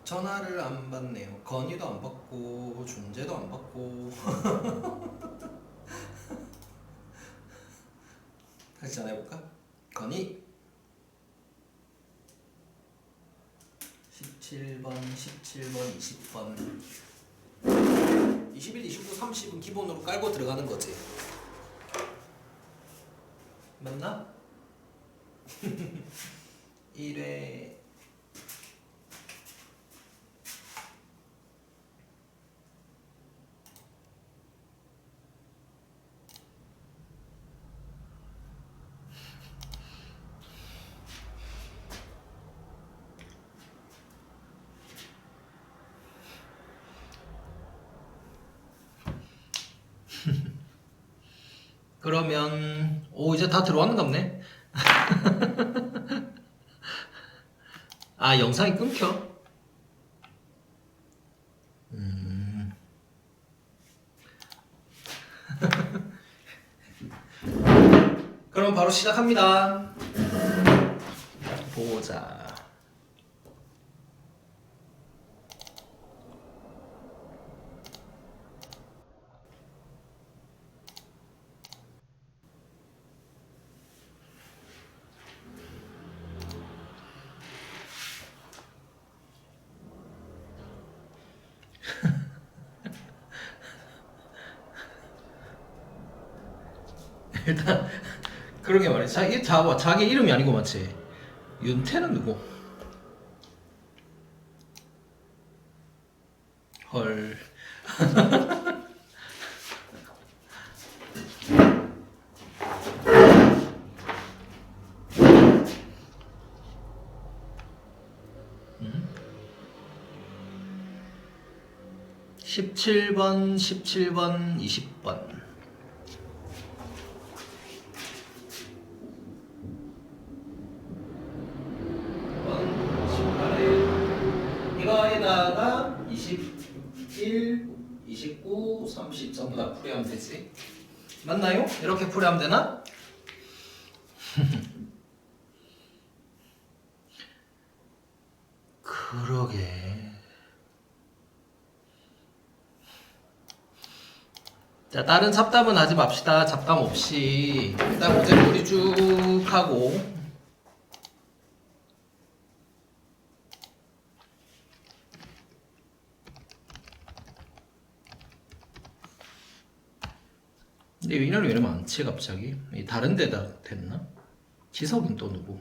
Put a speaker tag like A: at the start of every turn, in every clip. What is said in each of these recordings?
A: 전화를 안 받네요. 건이도 안 받고 준재도 안 받고. 다시 전화해볼까? 건이 17번 20번 21, 29, 30은 기본으로 깔고 들어가는 거지. 맞나? 1회 그러면 이제 다 들어왔는가 보네. 아, 영상이 끊겨? 그럼 바로 시작합니다. 보자. 일단 그러게 말해. 자기 이름이 아니고 맞지? 윤태는 누구? 헐. 17번, 17번, 20번. 이거에다가 21, 29, 30 전부 다 풀이하면 되지. 맞나요? 이렇게 풀이하면 되나? 그러게. 자, 다른 잡담은 하지 맙시다. 잡담 없이 일단 문제 풀이 쭉 하고. 근데 인원이 왜 이렇게 많지 갑자기? 다른 데다 됐나? 지석은 또 누구?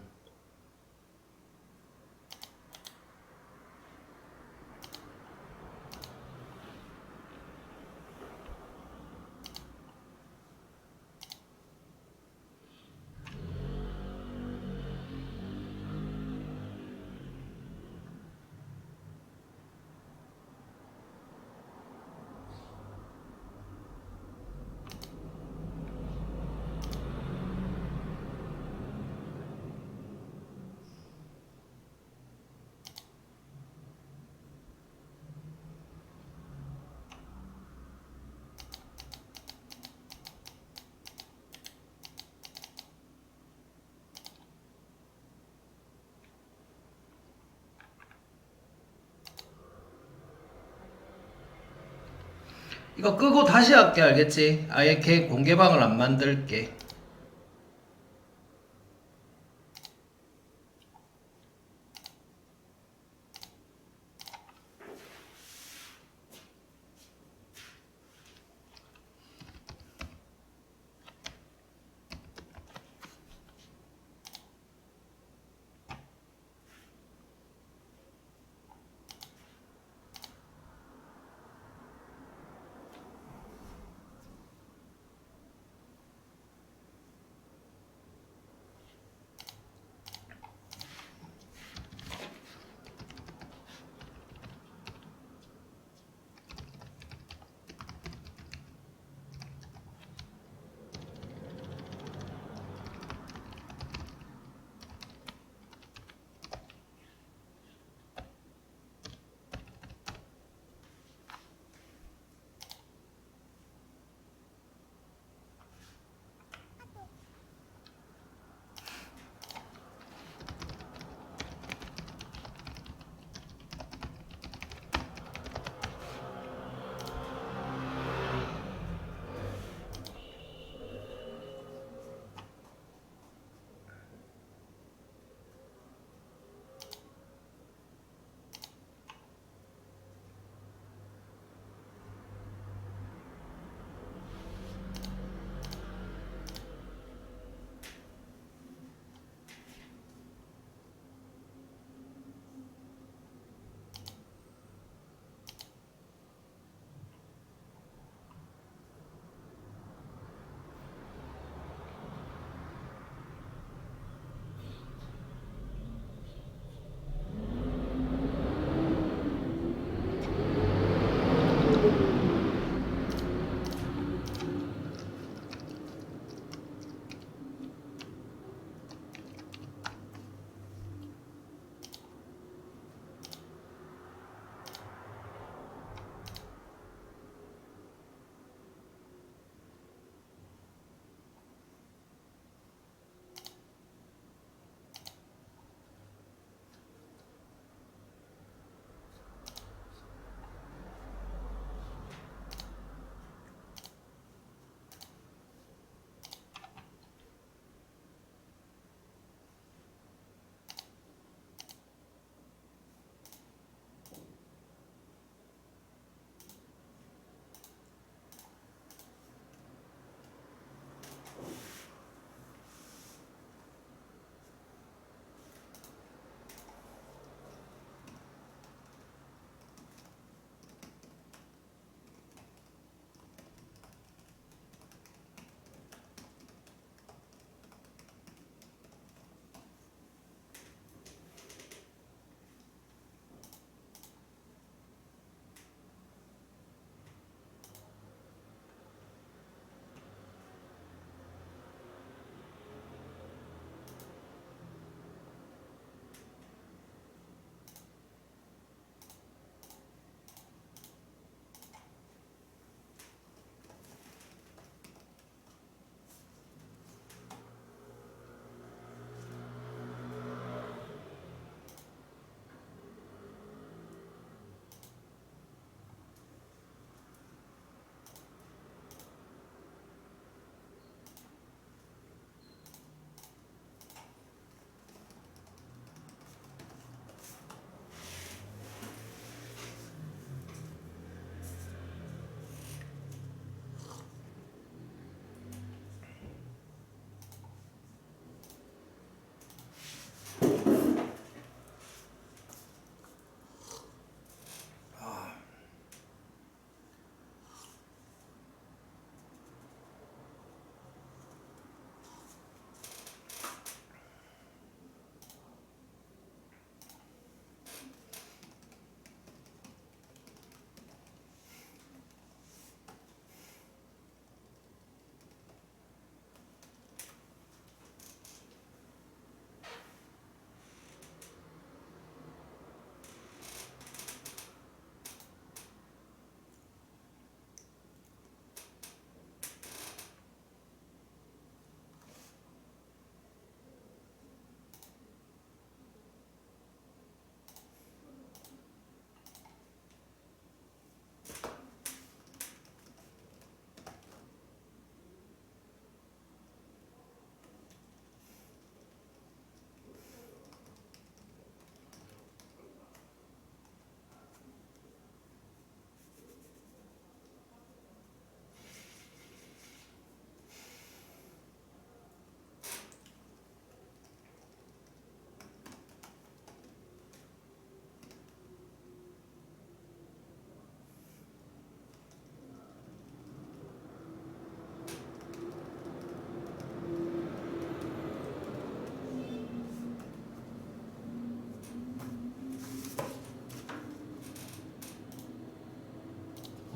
A: 이거 끄고 다시 할게. 알겠지? 아예 걔 공개방을 안 만들게.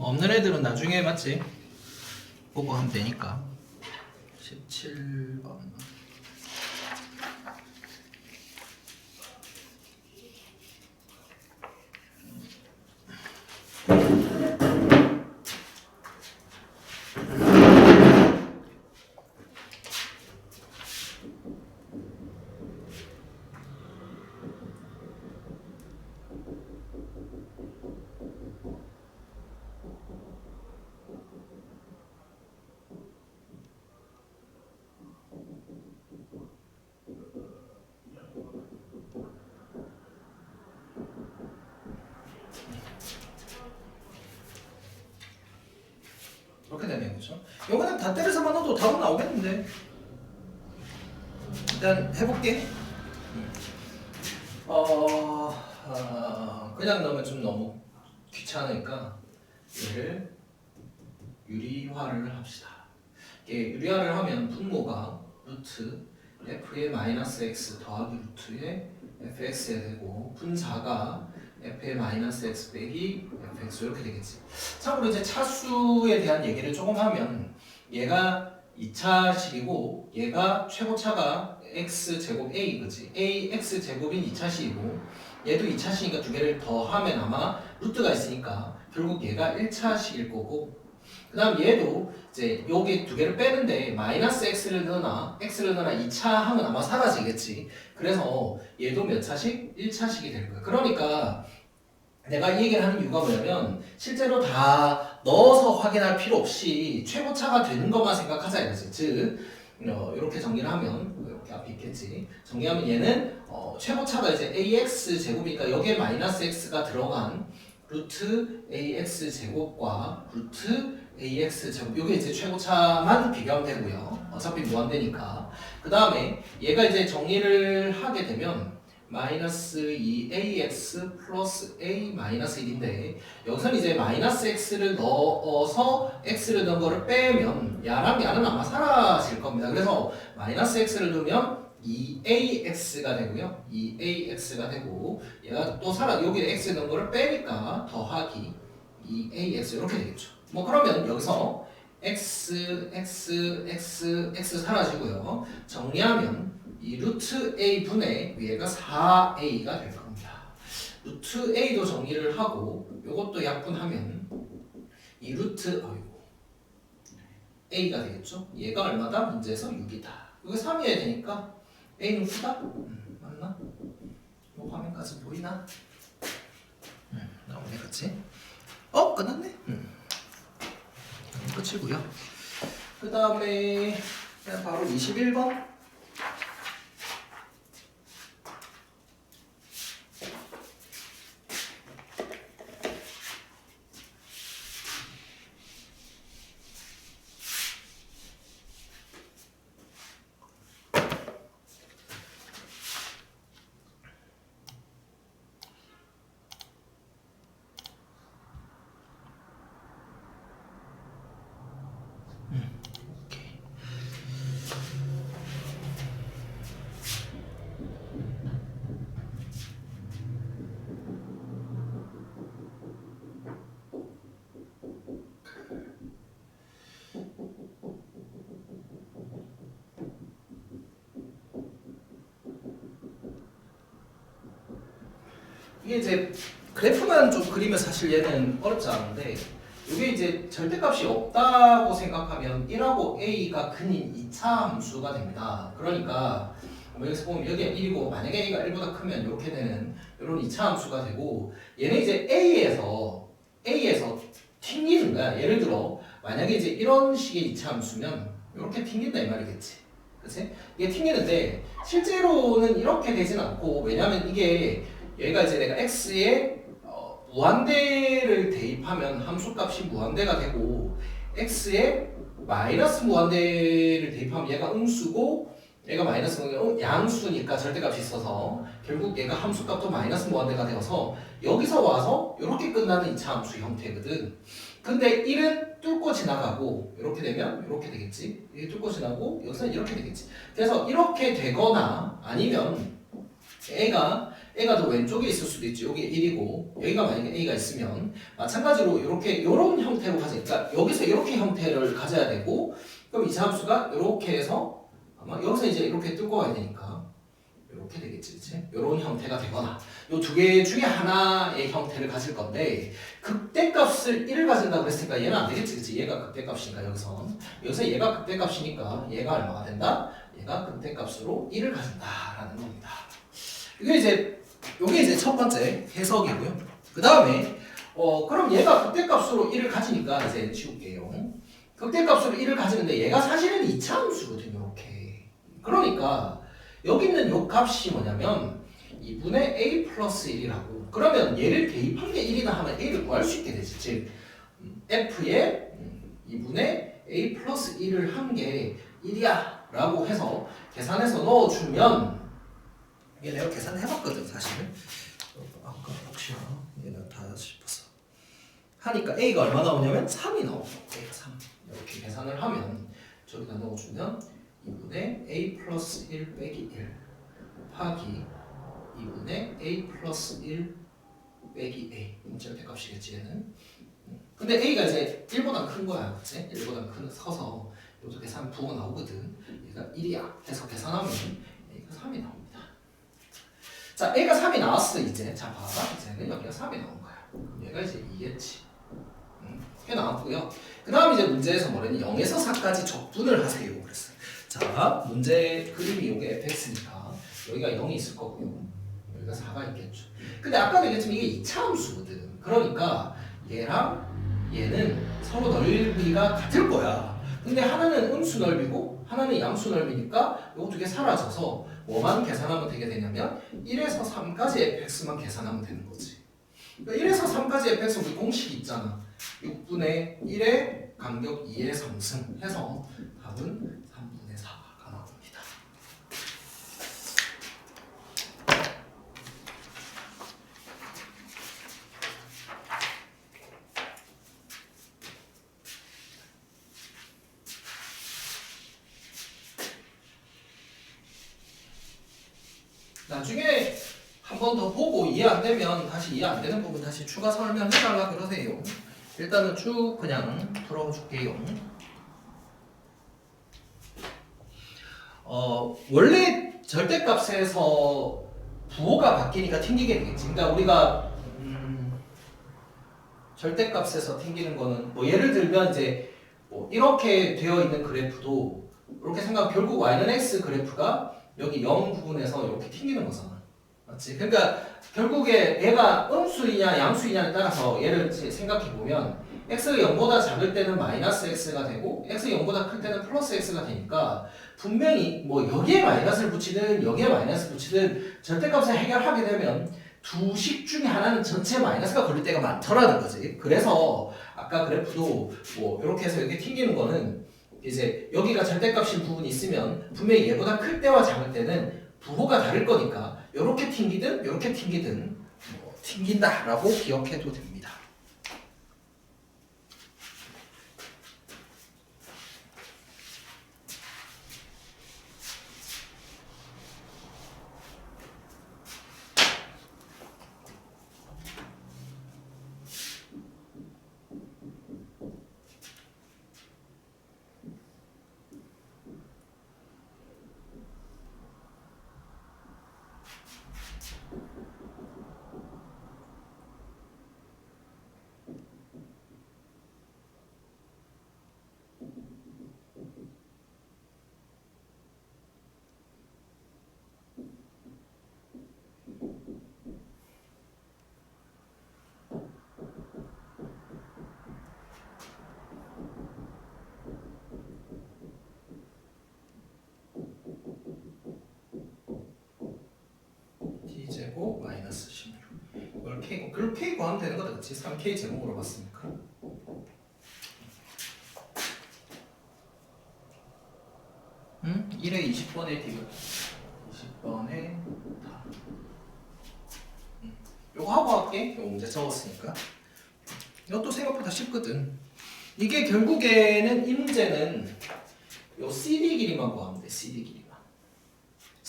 A: 없는 애들은 나중에 맞지? 보고 하면 되니까. 17번. 이렇게 되네요, 그렇죠? 이거 그냥 다 때려서만 넣어도 답은 나오겠는데. 일단 해볼게. 그냥 넣으면 좀 너무 귀찮으니까 얘를 유리화를 합시다. 이게 유리화를 하면 분모가 루트 f의 마이너스 x 더하기 루트의 fx에 되고 분자가 f의 마이너스 x 빼기 fx 이렇게 되겠지. 참고로 이제 차수에 대한 얘기를 조금 하면 얘가 2차식이고 얘가 최고차가 x제곱 a 그지? ax제곱인 2차식이고 얘도 2차식이니까 두 개를 더하면 아마 루트가 있으니까 결국 얘가 1차식일 거고 그 다음 얘도 이제 여기 두 개를 빼는데 마이너스 x를 넣으나 2차 하면 아마 사라지겠지. 그래서 얘도 몇 차식? 1차식이 될 거야. 그러니까 내가 이 얘기를 하는 이유가 뭐냐면 실제로 다 넣어서 확인할 필요 없이 최고차가 되는 것만 생각하자 이거지. 즉 이렇게 정리를 하면 이렇게 앞에 있겠지. 정리하면 얘는 최고차가 이제 ax 제곱이니까 여기에 마이너스 x가 들어간 루트 ax 제곱과 루트 ax 제곱 이게 이제 최고차만 비교하면 되고요. 어차피 무한대니까. 그 다음에 얘가 이제 정리를 하게 되면 마이너스 2ax 플러스 a 마이너스 1인데 여기서는 이제 마이너스 x를 넣어서 x를 넣은 거를 빼면 야랑 야는 아마 사라질 겁니다. 그래서 마이너스 x를 넣으면 2ax가 되고요. 2ax가 되고 얘가 또 여기 x 넣은 거를 빼니까 더하기 2ax 이렇게 되겠죠. 뭐 그러면 여기서 x 사라지고요. 정리하면 이 루트 a 분의 위에가 4a가 될 겁니다. 루트 a도 정리를 하고 이것도 약분하면 이 루트 a가 되겠죠. 얘가 얼마다? 문제에서 6이다. 이거 3이어야 되니까 a는 9다? 맞나? 이 화면까지 보이나? 나오네, 그치? 끝났네? 끝이고요. 그 다음에 그냥 바로 21번. 이게 이제 그래프만 좀 그리면 사실 얘는 어렵지 않은데 이게 이제 절대값이 없다고 생각하면 1하고 a가 근인 2차 함수가 됩니다. 그러니까 여기서 보면 여기가 1이고 만약에 a가 1보다 크면 이렇게 되는 이런 2차 함수가 되고 얘는 이제 a에서 튕기는 거야. 예를 들어 만약에 이제 이런 식의 2차 함수면 이렇게 튕긴다 이 말이겠지. 그치? 이게 튕기는데 실제로는 이렇게 되진 않고 왜냐면 이게 얘가 이제 내가 x에 무한대를 대입하면 함수값이 무한대가 되고 x에 마이너스 무한대를 대입하면 얘가 음수고 얘가 마이너스 양수니까 절대값이 있어서 결국 얘가 함수값도 마이너스 무한대가 되어서 여기서 와서 이렇게 끝나는 2차 함수 형태거든. 근데 1은 뚫고 지나가고 이렇게 되면 이렇게 되겠지. 이게 뚫고 지나고 여기서는 이렇게 되겠지. 그래서 이렇게 되거나 아니면 애가 A가 더 왼쪽에 있을 수도 있지. 여기 1이고 여기가 만약에 A가 있으면 마찬가지로 이렇게 요런 형태로 가지니까 여기서 이렇게 형태를 가져야 되고 그럼 이 함수가 이렇게 해서 아마 여기서 이제 이렇게 뚫고 와야 되니까 이렇게 되겠지, 그치? 이런 형태가 되거나 이 두 개 중에 하나의 형태를 가질 건데 극대값을 1을 가진다고 했으니까 얘는 안 되겠지, 그치? 얘가 극대값이니까 여기서 얘가 극대값이니까 얘가 얼마가 된다? 얘가 극대값으로 1을 가진다라는 겁니다. 이게 이제 첫 번째 해석이고요. 그 다음에 그럼 얘가 극대값으로 1을 가지니까 이제 지울게요. 극대값으로 1을 가지는데 얘가 사실은 2차 함수거든요. 이렇게. 그러니까 여기 있는 요 값이 뭐냐면 2분의 a 플러스 1이라고. 그러면 얘를 대입한 게 1이다 하면 a를 구할 수 있게 되지. 즉 f에 2분의 a 플러스 1을 한 게 1이야 라고 해서 계산해서 넣어주면 이게 내가 계산해봤거든 사실은. 아까 혹시나 얘는 다 싶어서 하니까 a가 얼마 나오냐면 3이 나오고 a가 3 이렇게 계산을 하면 저기다 넣어주면 2분의 a 플러스 1 빼기 1 곱하기 2분의 a 플러스 1 빼기 a 절대값이겠지 얘는. 근데 a가 이제 1보다 큰 거야, 그치? 1보다 커서 여기서 계산 부호 나오거든. 얘가 1이야 해서 계산하면 a가 3이 나옵니다. 자, a가 3이 나왔어 이제. 자, 봐봐. 이제는 여기가 3이 나온 거야. 그럼 얘가 이제 2겠지. 이게 나왔고요. 그 다음 이제 문제에서 뭐랬니? 0에서 4까지 적분을 하세요. 그랬어요. 자, 문제 그림이 이게 fx니까 여기가 0이 있을 거고요. 여기가 4가 있겠죠. 근데 아까도 얘기했지만 이게 2차 함수거든. 그러니까 얘랑 얘는 서로 넓이가 같을 거야. 근데 하나는 음수 넓이고 하나는 양수 넓이니까 요 두 개 사라져서 뭐만 계산하면 되게 되냐면 1에서 3까지 fx만 계산하면 되는 거지. 그러니까 1에서 3까지 fx 우리 공식이 있잖아. 6분의 1의 간격 2의 상승 해서 답은 3분의 4가 나옵니다. 나중에 한 번 더 보고 이해 안 되면 다시 이해 안 되는 부분 다시 추가 설명해달라 그러세요. 일단은 쭉 그냥 풀어줄게요. 원래 절대값에서 부호가 바뀌니까 튕기게 되겠지. 그러니까 우리가 절대값에서 튕기는 거는 뭐 예를 들면 이제 뭐 이렇게 되어 있는 그래프도 이렇게 생각하면 결국 y는 x 그래프가 여기 0 부분에서 이렇게 튕기는 거잖아. 맞지? 그러니까 결국에 얘가 음수이냐 양수이냐에 따라서 얘를 생각해 보면 x가 0보다 작을 때는 마이너스 x가 되고 x가 0보다 클 때는 플러스 x가 되니까 분명히 뭐 여기에 마이너스를 붙이든 여기에 마이너스 붙이든 절대값을 해결하게 되면 두 식 중에 하나는 전체 마이너스가 걸릴 때가 많더라는 거지. 그래서 아까 그래프도 뭐 이렇게 해서 이렇게 튕기는 거는 이제 여기가 절대값인 부분이 있으면 분명히 얘보다 클 때와 작을 때는 부호가 다를 거니까 이렇게 튕기든 이렇게 튕기든 뭐 튕긴다라고 기억해도 됩니다. D제곱 마이너스 16 이걸 K, 그럼 K 구하면 되는 거다 그치? 3K 제곱으로 봤으니까 응? 1에 20번의 D가 20번의 다 요거 하고 할게. 요 문제 적었으니까 이것도 생각보다 쉽거든. 이게 결국에는 이 문제는 요 CD 길이만 구하면 돼. CD 길이만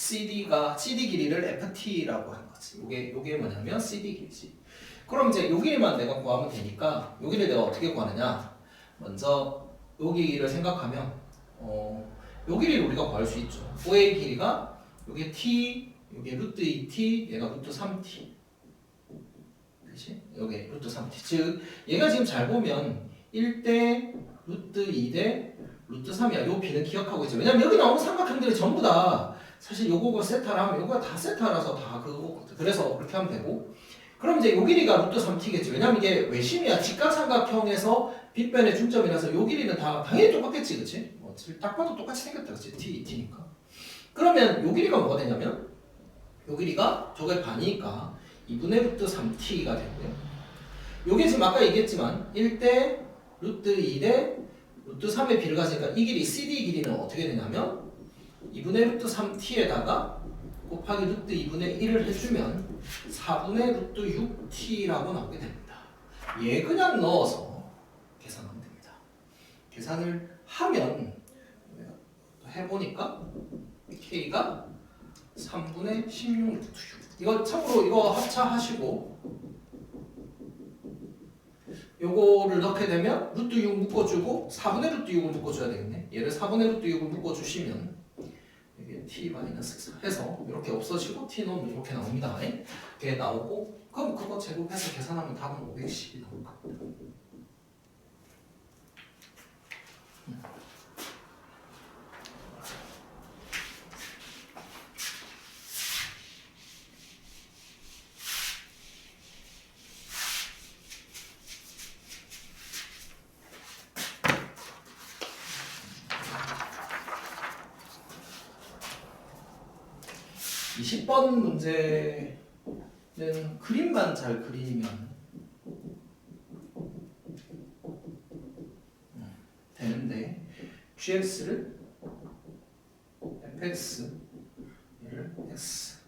A: CD 길이를 ft라고 하는 거지. 요게 뭐냐면 CD 길이지. 그럼 이제 요 길이만 내가 구하면 되니까 요 길이를 내가 어떻게 구하느냐? 먼저 요 길이를 생각하면 요 길이를 우리가 구할 수 있죠. OA 길이가 요게 t, 요게 루트 2t, 얘가 루트 3t. 그렇지? 요게 루트 3t. 즉 얘가 지금 잘 보면 1대 루트 2대 루트 3이야. 요 b는 기억하고 있죠. 왜냐면 여기 나오는 삼각형들이 전부 다 사실 요거가 세타라 하면 요거가 다 세타라서 다 그거. 그래서 그렇게 하면 되고. 그럼 이제 요 길이가 루트 3t겠지. 왜냐면 이게 외심이야. 직각삼각형에서 빗변의 중점이라서 요 길이는 다 당연히 똑같겠지, 그렇지? 딱 봐도 똑같이 생겼다, 그렇지? t니까. 그러면 요 길이가 뭐가 되냐면 요 길이가 저거의 반이니까 2분의 루트 3t가 되고요. 요게 지금 아까 얘기했지만 1대 루트 2대 루트 3의 비를 가지니까 이 길이 CD 길이는 어떻게 되냐면 2분의 루트 3t에다가 곱하기 루트 2분의 1을 해주면 4분의 루트 6t라고 나오게 됩니다. 얘 그냥 넣어서 계산하면 됩니다. 계산을 하면 해보니까 k가 3분의 16 루트 6. 이거 참고로 이거 합차하시고 요거를 넣게 되면 루트 6 묶어주고 4분의 루트 6을 묶어줘야 되겠네. 얘를 4분의 루트 6을 묶어주시면 이게 t-4 해서 이렇게 없어지고 t는 이렇게 나옵니다. 이렇게 나오고 그럼 그거 제곱해서 계산하면 답은 510이 나올 겁니다. 20번 문제는 그림만 잘 그리면 되는데 gx를 fx 얘를 x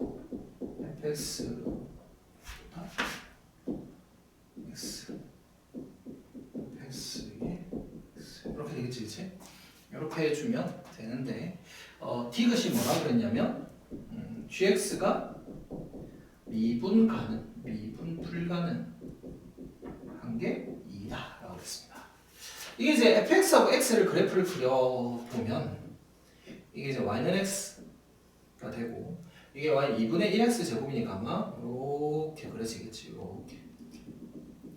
A: fx x fx에 x 이렇게 되겠지, 그치? 이렇게 해주면 되는데 디귿이 뭐라 그랬냐면 gx가 미분 불가능한 게 2다 라고 했습니다. 이게 이제 fx하고 x를 그래프를 그려보면 이게 이제 y는 x가 되고 이게 y 2분의 1x 제곱이니까 아마 이렇게 그려지겠지. 이렇게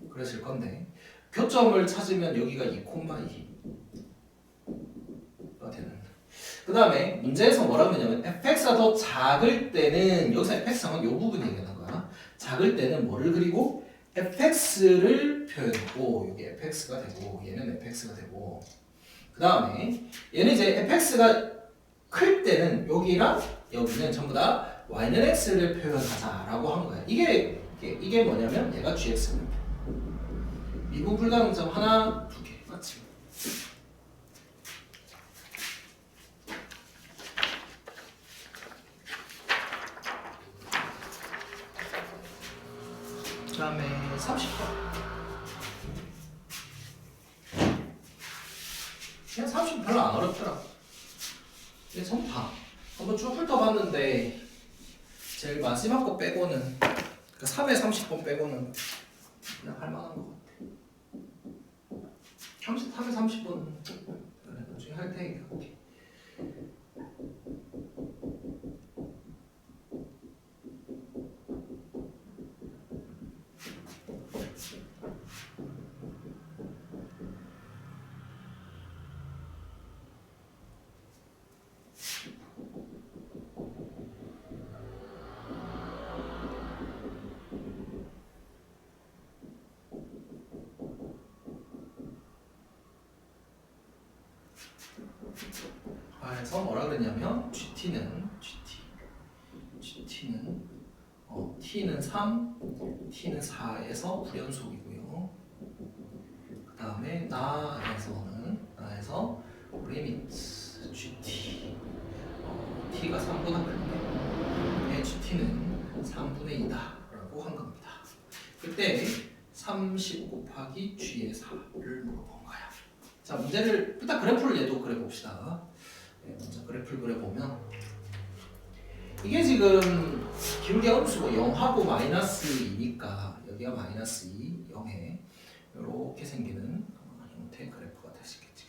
A: 그려질 건데 교점을 찾으면 여기가 2,2가 되는. 그 다음에 문제에서 뭐라고 했냐면 fx가 더 작을 때는 여기서 fx는 이 부분 얘기하는 거야. 작을 때는 뭐를 그리고 fx를 표현하고 여기 fx가 되고 얘는 fx가 되고 그 다음에 얘는 이제 fx가 클 때는 여기랑 여기는 전부 다 y는 x를 표현하자라고 한 거야. 이게 뭐냐면 얘가 gx입니다. 미분 불가능점 하나, 두 개 맞지? 그 다음에 30번. 그냥 30번 별로 안 어렵더라. 이게 전부 다 한번 쭉 훑어봤는데 제일 마지막 거 빼고는 그 3회 30번 빼고는 그냥 할 만한 것 같아. 3회 30번 나중에 할 테니까. 그래서 뭐라 그랬냐면 GT는 T는 3, T는 4에서 불연속이고요. 그 다음에 나에서 리미트 GT T가 3보다 큰데 GT는 3분의 2다 라고 한 겁니다. 그때 30 곱하기 G의 4를 물어본 거야. 자, 문제를 일단 그래프를 얘도 그려봅시다. 먼저 그래프를 그려보면 이게 지금 기울기 함수고 0하고 마이너스 2니까 여기가 마이너스 2, 0에 이렇게 생기는 형태의 그래프가 될 수 있겠지.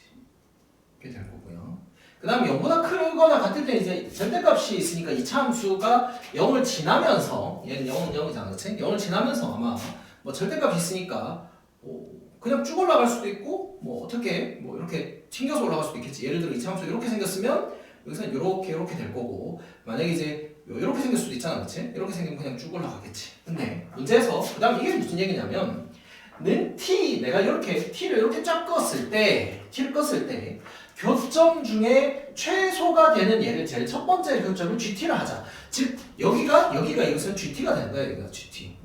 A: 이렇게 될 거고요. 그 다음 0보다 크거나 같을 때 이제 절대값이 있으니까 이차 함수가 0을 지나면서 얘는 0은 0이잖아, 그치? 0을 지나면서 아마 뭐 절대값이 있으니까 뭐 그냥 쭉 올라갈 수도 있고 뭐 어떻게 뭐 이렇게 튕겨서 올라갈 수도 있겠지. 예를 들어 이차 함수 이렇게 생겼으면 여기서는 이렇게 될 거고, 만약에 이제 이렇게 생길 수도 있잖아, 그치? 이렇게 생기면 그냥 쭉 올라가겠지. 근데 문제에서 그 다음 이게 무슨 얘기냐면 는 t 내가 이렇게 t를 이렇게 쫙 껐을 때 t를 껐을 때 교점 중에 최소가 되는 얘를 제일 첫 번째 교점을 GT를 하자. 즉 여기가 이것은 GT가 되는 거야. 여기가 GT.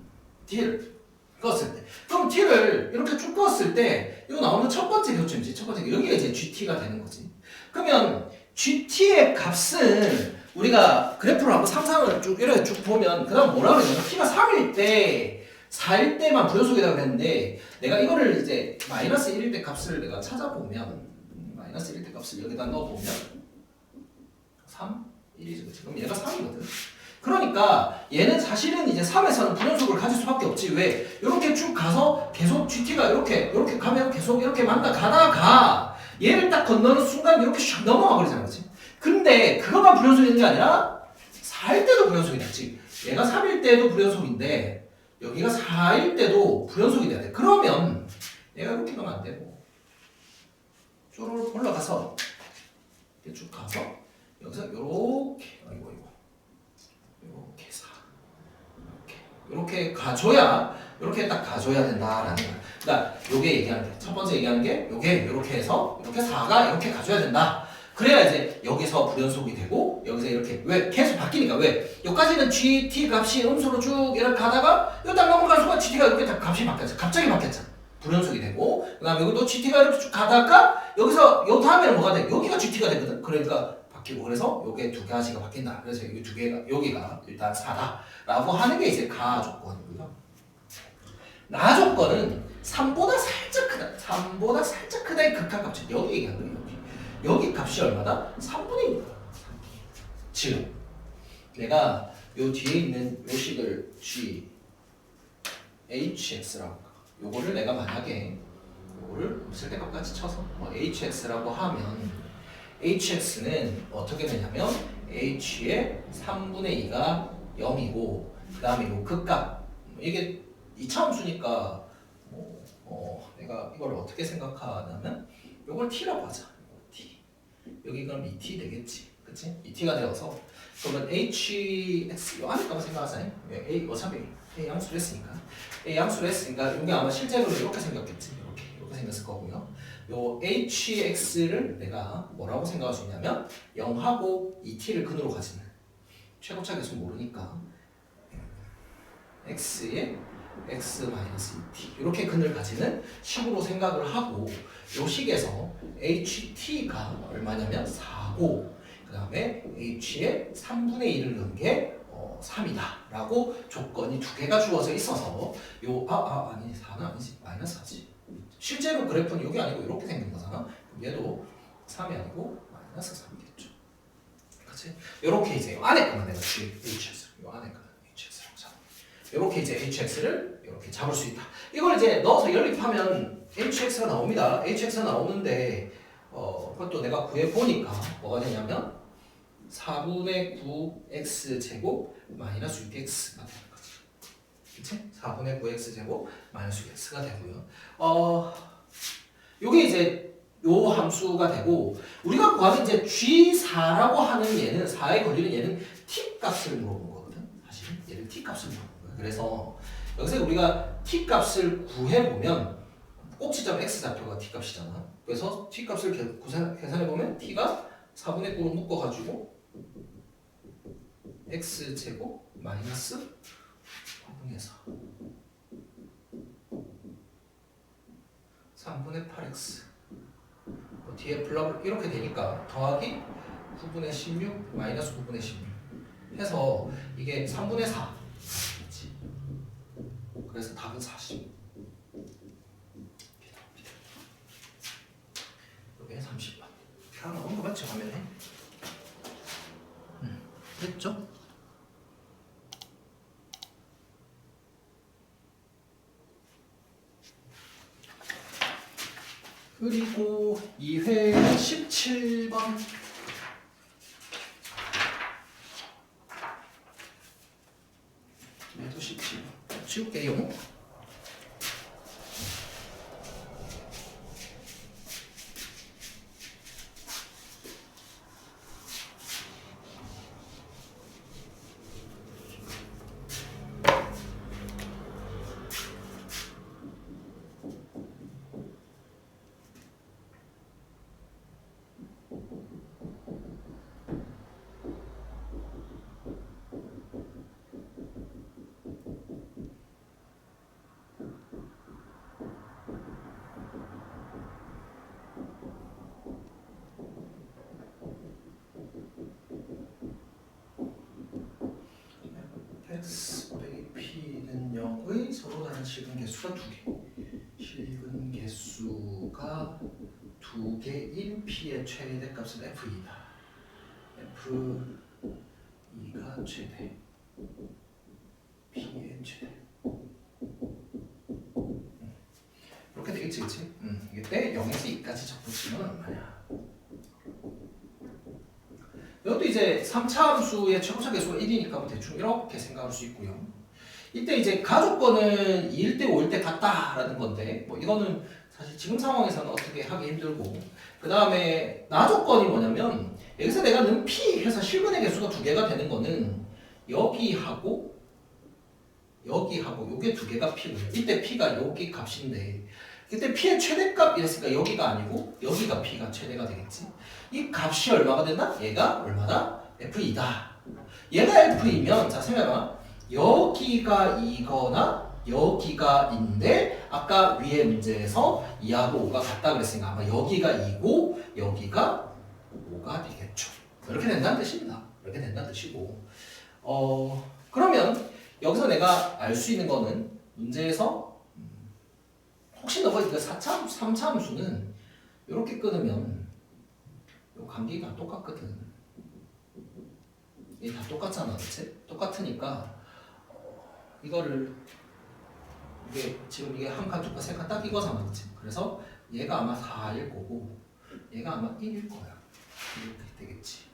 A: T를 껐을 때. 그럼 T를 이렇게 쭉 껐을 때 이거 나오는 첫 번째 교점이지. 첫 번째 여기가 이제 GT가 되는 거지. 그러면 GT의 값은 우리가 그래프를 한번 상상을 쭉 이렇게 쭉 보면 그다음 뭐라 그러냐면 T가 3일 때 4일 때만 부연속이라고 했는데 내가 이거를 이제 마이너스 1일 때 값을 내가 찾아보면 마이너스 1일 때 값을 여기다 넣어보면 3, 1이죠. 그치? 그럼 얘가 3이거든. 그러니까 얘는 사실은 이제 3에서는 불연속을 가질 수밖에 없지. 왜? 이렇게 쭉 가서 계속 GT가 이렇게 가면 계속 이렇게 가다가 얘를 딱 건너는 순간 이렇게 슉 넘어가 버리잖아. 그치? 근데 그것만 불연속이 있는 게 아니라 4일 때도 불연속이 됐지. 얘가 3일 때도 불연속인데 여기가 4일 때도 불연속이 돼야 돼. 그러면 얘가 이렇게 가면 안 되고 쭉 올라가서 이렇게 쭉 가서 여기서 요렇게 요렇게 해서 이렇게 가줘야 이렇게 딱 가줘야 된다라는 거야. 그러니까 요게 얘기하는 게 첫 번째 얘기하는 게 요게 이렇게 해서 이렇게 4가 이렇게 가줘야 된다. 그래야 이제 여기서 불연속이 되고 여기서 이렇게 왜 계속 바뀌니까 왜 여기까지는 GT 값이 음수로 쭉 이렇게 가다가 요 딱 넘어갈 순간 GT가 이렇게 딱 값이 바뀌었죠. 갑자기 바뀌었잖아. 불연속이 되고 그다음에 여기도 GT가 이렇게 쭉 가다가 여기서 요 다음에는 뭐가 돼? 여기가 GT가 되거든. 그러니까 바뀌고 그래서 요게 두 가지가 바뀐다. 그래서 이 두 개가 여기가 일단 4다라고 하는 게 이제 가 조건이고요. 나 조건은 3보다 살짝 크다. 3보다 살짝 크다의 극한값이 여기 얘기하는 거예요. 여기 값이 얼마다? 3분의 1이다. 즉 내가 요 뒤에 있는 요 식을 G HX라고 요거를 내가 만약에 요거를 절대값까지 쳐서 HX라고 하면 HX는 어떻게 되냐면 H의 3분의 2가 0이고 그 다음에 요 극값 이게 이차함수니까 내가 이걸 어떻게 생각하냐면 요걸 T라고 하자. T. 여기 그럼 2T 되겠지. 그치? 2T가 되어서 그러면 HX 요 안에 값을 생각하자. A 어차피 A 양수를 했으니까 A 양수를 했으니까 이게 아마 실제로 이렇게 생겼겠지. 이렇게 생겼을 거고요. 요 HX를 내가 뭐라고 생각할 수 있냐면 0하고 2T를 근으로 가지는 최고차 계수 모르니까 X에 X-2T 이렇게 근을 가지는 식으로 생각을 하고 요 식에서 HT가 얼마냐면 4고 그 다음에 H의 3분의 1을 넣은 게 3이다 라고 조건이 두 개가 주어져 있어서 아니 4는 아니지 마이너스 4지 실제로 그래프는 여기 아니고 이렇게 생긴 거잖아. 얘도 3이 아니고 마이너스 3이겠죠. 그치? 요렇게 이제 요 안에 거만 내가 HX 요 안에 거는 HX라고 잡아. 요렇게 이제 HX를 이렇게 잡을 수 있다. 이걸 이제 넣어서 연립하면 HX가 나옵니다. HX가 나오는데 그것도 내가 구해보니까 뭐가 되냐면 4분의 9x제곱 마이너스 6x가 되는 거지. 그치? 4분의 9x제곱 마이너스 6x가 되고요. 요게 이제 요 함수가 되고 우리가 구하는 이제 G4라고 하는 얘는 4에 걸리는 얘는 t 값을 물어본 거거든. 사실 얘를 t 값을 물어본 거야. 그래서 여기서 우리가 t 값을 구해보면 꼭지점 x 좌표가 t 값이잖아. 그래서 t 값을 계산해보면 t가 4분의 9로 묶어가지고 x제곱 마이너스 9분의 4 3분의 8x 뒤에 블럭 이렇게 되니까 더하기 9분의 16 마이너스 9분의 16 해서 이게 3분의 4 그래서 답은 40 이게 30번 다 나온 거 맞죠? 화면에 됐죠? 그리고 2회 17번 얘도 17번 지울게요. x 빼기 p는 0의 서로 다른 실근 개수가 2개. 실근 개수가 2개인 p의 최대값은 f2다. f2가 최대. p의 최대. 이렇게 되겠지, 그치? 이게 때 0에서 2까지 적붙이면 얼마냐? 이것도 이제 3차 함수의 최고차 개수가 1이니까 뭐 대충 이렇게 생각할 수 있고요. 이때 이제 가족권은 2일 때 5일 때 같다라는 건데 뭐 이거는 사실 지금 상황에서는 어떻게 하기 힘들고, 그 다음에 나조건이 뭐냐면 여기서 내가 는 p 해서 실근의 개수가 2개가 되는 거는 여기하고 요게 2개가 p고요. 이때 p가 여기 값인데 이때 p의 최대값 이랬으니까 여기가 아니고 여기가 p가 최대가 되겠지. 이 값이 얼마가 된다? 얘가 얼마다? f2다. 얘가 f이면 자 생각해봐. 여기가 2거나 여기가 2인데 아까 위에 문제에서 2하고 5가 같다 그랬으니까 아마 여기가 2고 여기가 5가 되겠죠. 이렇게 된다는 뜻입니다. 이렇게 된다는 뜻이고, 그러면 여기서 내가 알 수 있는 거는 문제에서 혹시 너가 이거 4차, 3차 함수는 이렇게 끊으면 요 관계가 다 똑같거든. 이게 다 똑같잖아, 그치? 똑같으니까 이거를 이게 지금 이게 한 칸, 두 칸, 세 칸 딱 이거잖아, 그치? 그래서 얘가 아마 4일 거고 얘가 아마 1일 거야. 이렇게 되겠지.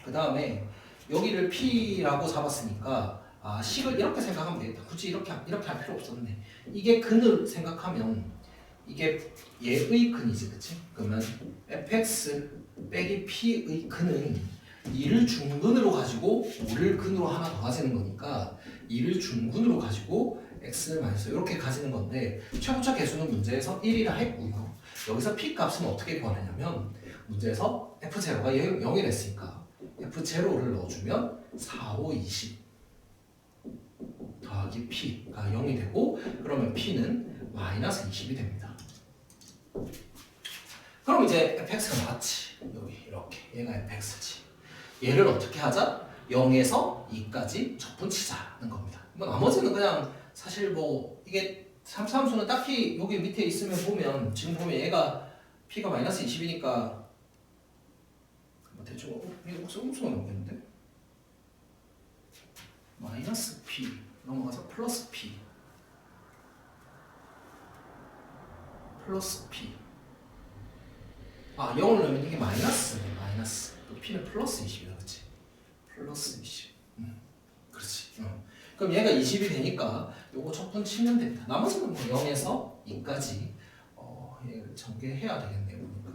A: 그 다음에 여기를 P라고 잡았으니까 식을 이렇게 생각하면 되겠다. 굳이 이렇게 할 필요 없었네. 이게 근을 생각하면 이게 얘의 근이지, 그치? 그러면 fx 빼기 p의 근은 2를 중근으로 가지고 5를 근으로 하나 더 가지는 거니까 2를 중근으로 가지고 x를 마이너스 이렇게 가지는 건데, 최고차 개수는 문제에서 1이라 했고요. 여기서 p 값은 어떻게 구하느냐면 문제에서 f0가 0이 됐으니까 f0를 넣어주면 4, 5, 20 더하기 p가 0이 되고, 그러면 p는 마이너스 20이 됩니다. 그럼 이제 fx가 나왔지. 여기 이렇게 얘가 fx지. 얘를 어떻게 하자? 0에서 2까지 적분치자는 겁니다. 뭐 나머지는 그냥 사실 뭐 이게 3차함수는 딱히 여기 밑에 있으면 보면 지금 보면 얘가 p가 마이너스 20이니까 뭐 대충 이게 혹시 음수가 나오겠는데? 마이너스 p 넘어가서 플러스 p 플러스 p 0을 넣으면 이게 마이너스네. 마이너스 또 p는 플러스 20이다, 그치? 플러스 20 그렇지. 그럼 얘가 20이 되니까 요거 적분 치면 됩니다. 나머지는 뭐 0에서 2까지 얘를 전개해야 되겠네요, 보니까.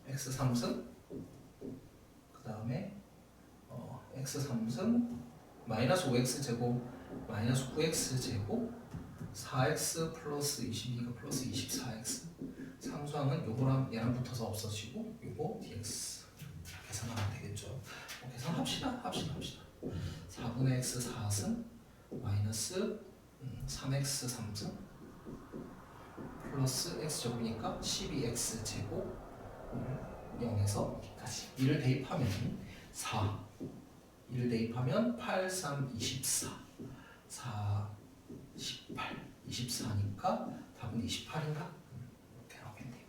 A: x3승 그 다음에 x3승 마이너스 5x제곱 마이너스 9x제곱 4x 플러스 22가 플러스 24x 상수항은 요거랑 얘랑 붙어서 없어지고 요거 dx 계산하면 되겠죠. 계산합시다. 4분의 x 4승 마이너스 3x 3승 플러스 x제곱이니까 12x 제곱 0에서 2까지 2를 대입하면 4 1을 대입하면 8, 3, 24 4, 18 24니까 답은 28인가? 이렇게 나오겠네요.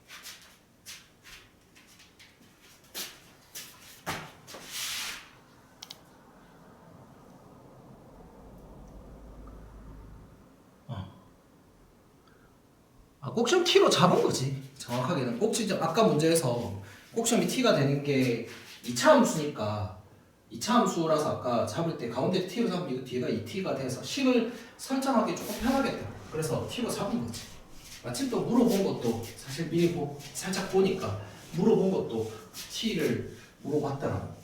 A: 꼭지점 t로 잡은 거지. 정확하게는 꼭지점 아까 문제에서 꼭지점이 t가 되는 게 2차 함수니까 2차 함수라서 아까 잡을 때 가운데 t로 잡으면 이거 뒤가 2t가 돼서 식을 설정하기 조금 편하겠다. 그래서 t로 잡은 거지. 마침 또 물어본 것도 사실 미리 살짝 보니까 물어본 것도 t를 물어봤더라고.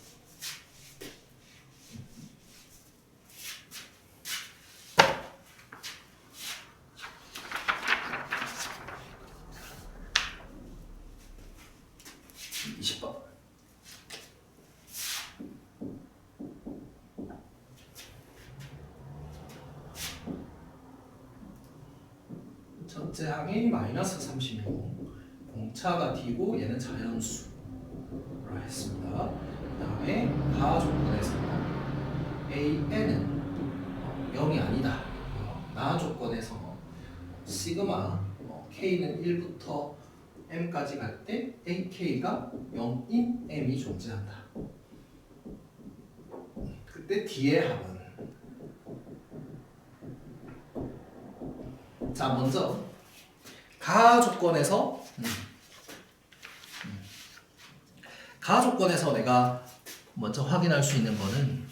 A: 첫째 항이 마이너스 36 공차가 t고 얘는 자연수로 했습니다. 그 다음에 가 조건에서 AN은 0이 아니다. 나 조건에서 시그마 K는 1부터 M까지 갈 때 AK가 0인 M이 존재한다. 그때 D의 합은 자 먼저 가 조건에서 가 조건에서 내가 먼저 확인할 수 있는 거는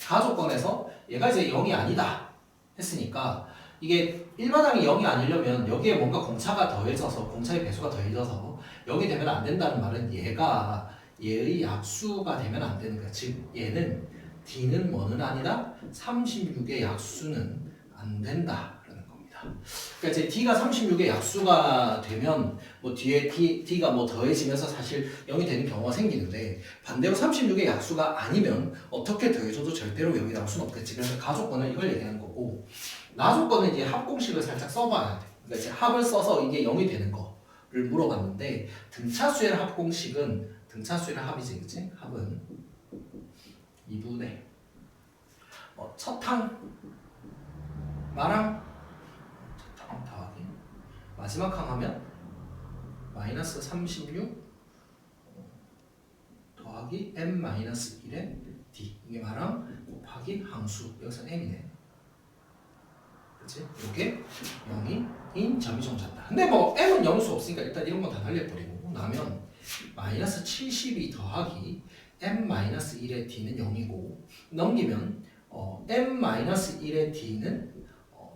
A: 가 조건에서 얘가 이제 0이 아니다 했으니까 이게 일반항이 0이 아니려면 여기에 뭔가 공차가 더해져서 공차의 배수가 더해져서 0이 되면 안 된다는 말은 얘가 얘의 약수가 되면 안 되는 거야. 즉 얘는 D는 뭐는 아니라 36의 약수는 안 된다. 그러니까 이제 D가 36의 약수가 되면 뭐 뒤에 D가 뭐 더해지면서 사실 0이 되는 경우가 생기는데 반대로 36의 약수가 아니면 어떻게 더해줘도 절대로 0이 나올 수는 없겠지. 그래서 가조건은 이걸 얘기하는 거고 나조건은 이제 합공식을 살짝 써봐야 돼. 그러니까 이제 합을 써서 이게 0이 되는 거를 물어봤는데 등차수의 합공식은 등차수의 합이지, 그치? 합은 2분의 첫 항 마랑 더하기 마지막 항 하면 마이너스 36 더하기 m-1의 d 이게 마랑 곱하기 항수 여기서 m이네. 그치? 이게 0인 점이 존재한다. 근데 뭐 m은 0일 수 없으니까 일단 이런 건 다 날려버리고 나면 마이너스 72 더하기 m-1의 d는 0이고 넘기면 m-1의 d는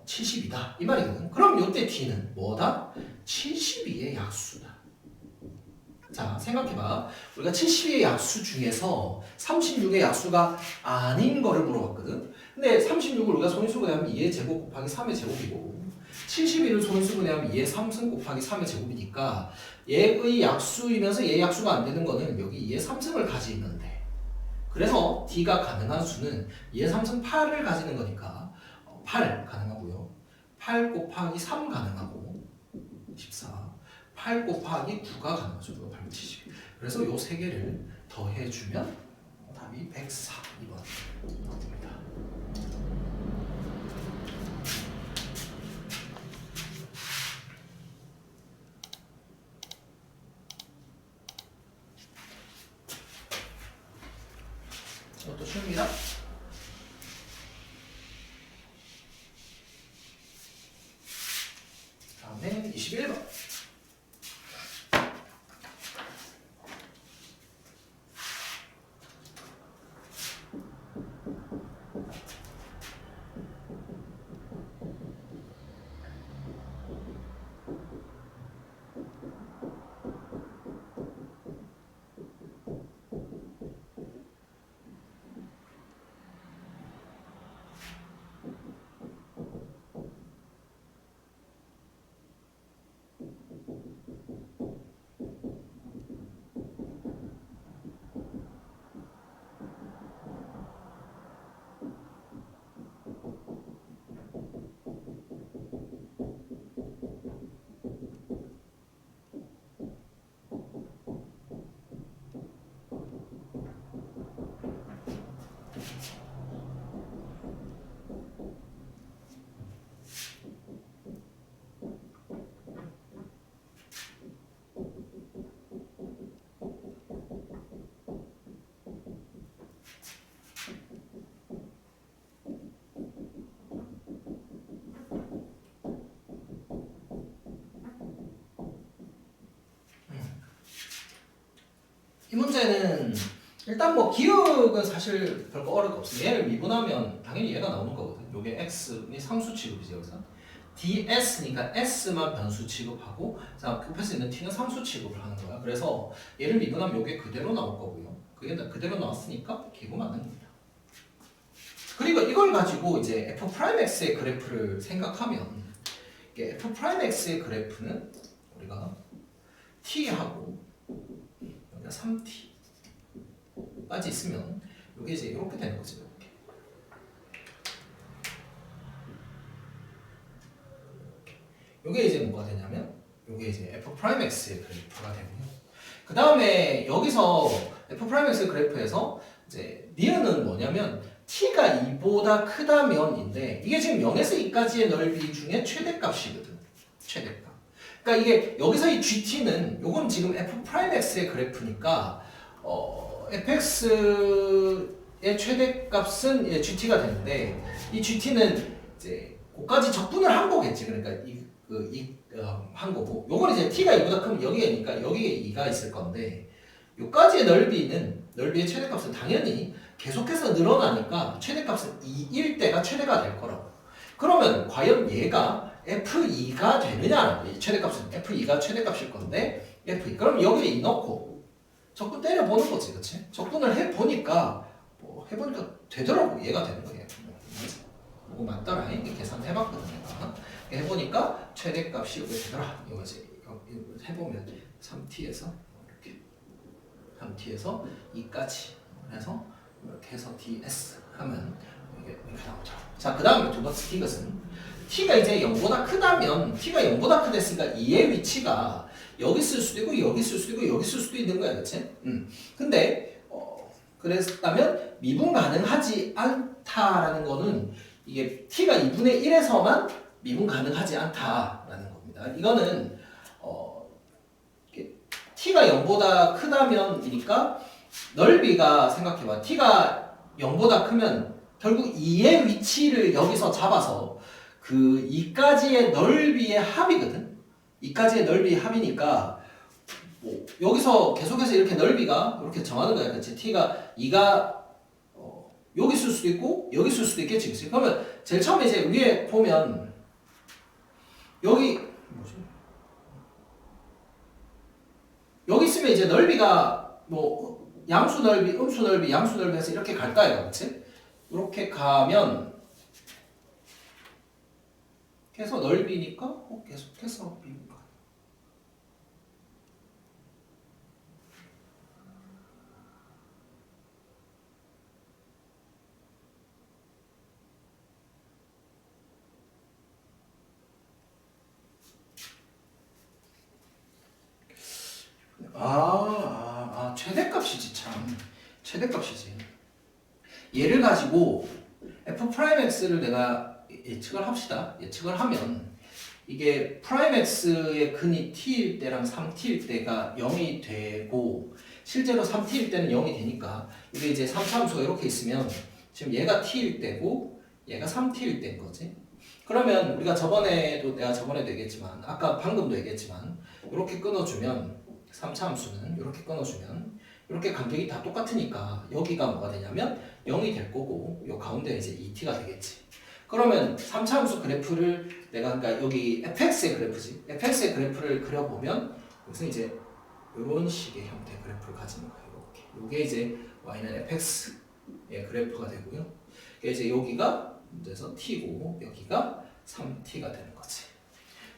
A: 70이다 이 말이거든. 그럼 이때 D는 뭐다? 72의 약수다. 자 생각해봐. 우리가 72의 약수 중에서 36의 약수가 아닌 거를 물어봤거든. 근데 36을 우리가 소인수분해하면 2의 제곱 곱하기 3의 제곱이고 72를 소인수분해하면 2의 3승 곱하기 3의 제곱이니까 얘의 약수이면서 얘의 약수가 안 되는 거는 여기 2의 3승을 가지면 돼. 그래서 D가 가능한 수는 2의 3승 8을 가지는 거니까 8 가능하고요. 8 곱하기 3 가능하고 14 8 곱하기 9가 가능하죠. 9가 870 그래서 요 세 개를 더해주면 답이 104 이번 나옵니다. 이것도 쉽습니다. 다음에 21번. 이 문제는 일단 뭐 기억은 사실 별거 어려울 거 없어요. 얘를 미분하면 당연히 얘가 나오는 거거든. 요게 x이 상수 취급이지 여기서. ds니까 s만 변수 취급하고 자 급할 수 있는 t는 상수 취급을 하는 거야. 그래서 얘를 미분하면 요게 그대로 나올 거고요. 그게 그대로 나왔으니까 기고 맞는 겁니다. 그리고 이걸 가지고 이제 f'x의 그래프를 생각하면 이게 f'x의 그래프는 우리가 t하고 여기가 3t까지 있으면 이게 이제 이렇게 되는 거죠. 이렇게. 이게 이제 뭐가 되냐면 이게 이제 f'x의 그래프가 되고요. 그 다음에 여기서 f'x의 그래프에서 이제 니은은 뭐냐면 t가 2보다 크다면인데 이게 지금 0에서 2까지의 넓이 중에 최대값이거든. 최대값. 그러니까 이게 여기서 이 GT는 요건 지금 f'x의 그래프니까 fx의 최대값은 GT가 되는데 이 GT는 이제 그까지 적분을 한 거겠지. 그러니까 한 거고 요건 이제 t가 2보다 크면 여기니까 여기에 2가 있을 건데 요까지의 넓이의 최대값은 당연히 계속해서 늘어나니까 최대값은 2일 때가 최대가 될 거라고. 그러면 과연 얘가 F2가 되느냐? 최대값은 F2가 최대값일 건데 F2. 그럼 여기에 2 넣고 적분 때려보는 거지, 그치? 적분을 해보니까 해보니까 되더라고. 얘가 되는 거예요. 이거 맞더라. 이렇게 계산해봤거든요. 해보니까 최대값이 이게 되더라. 이거지. 해보면 3t에서 이렇게 3t에서 2까지 그래서 이렇게 해서 ds 하면 이게 이렇게 나오죠. 자, 그 다음에 두 번째 t것은 t가 이제 0보다 크다면 t가 0보다 크댔으니까 2의 위치가 여기 쓸 수도 있고 여기 쓸 수도 있고 여기 쓸 수도 있는 거야, 그렇지? 근데 그랬다면 미분 가능하지 않다라는 거는 이게 t가 2분의 1에서만 미분 가능하지 않다라는 겁니다. 이거는 t가 0보다 크다면이니까 넓이가 생각해봐. t가 0보다 크면 결국 2의 위치를 여기서 잡아서 그 2까지의 넓이의 합이거든. 2까지의 넓이의 합이니까 뭐 여기서 계속해서 이렇게 넓이가 이렇게 정하는 거야. 그렇지? t가 2가 여기 쓸 수도 있고 여기 쓸 수도 있겠지. 그치? 그러면 제일 처음에 이제 위에 보면 여기 뭐지? 여기 있으면 이제 넓이가 뭐 양수 넓이, 음수 넓이, 양수 넓이 해서 이렇게 갈까요? 그렇지? 이렇게 가면 계속 넓이니까 계속해서 미분 가. 최대값이지 참. 최대값이지. 얘를 가지고 f'x를 내가 예측을 합시다. 예측을 하면 이게 프라임x의 근이 t일 때랑 3t일 때가 0이 되고 실제로 3t일 때는 0이 되니까 이게 이제 3차함수가 이렇게 있으면 지금 얘가 t일 때고 얘가 3t일 때인 거지. 그러면 우리가 내가 저번에도 얘기했지만 아까 방금도 얘기했지만 이렇게 끊어주면 3차함수는 이렇게 끊어주면 이렇게 간격이 다 똑같으니까 여기가 뭐가 되냐면 0이 될 거고 요 가운데 이제 2t가 되겠지. 그러면 3차함수 그래프를 내가 그러니까 여기 fx의 그래프지. fx의 그래프를 그려보면 여기서 이제 이런 식의 형태 그래프를 가지는 거예요. 이렇게. 요게 이제 y는 fx의 그래프가 되고요. 이게 이제 여기가 문제에서 t고 여기가 3t가 되는 거지.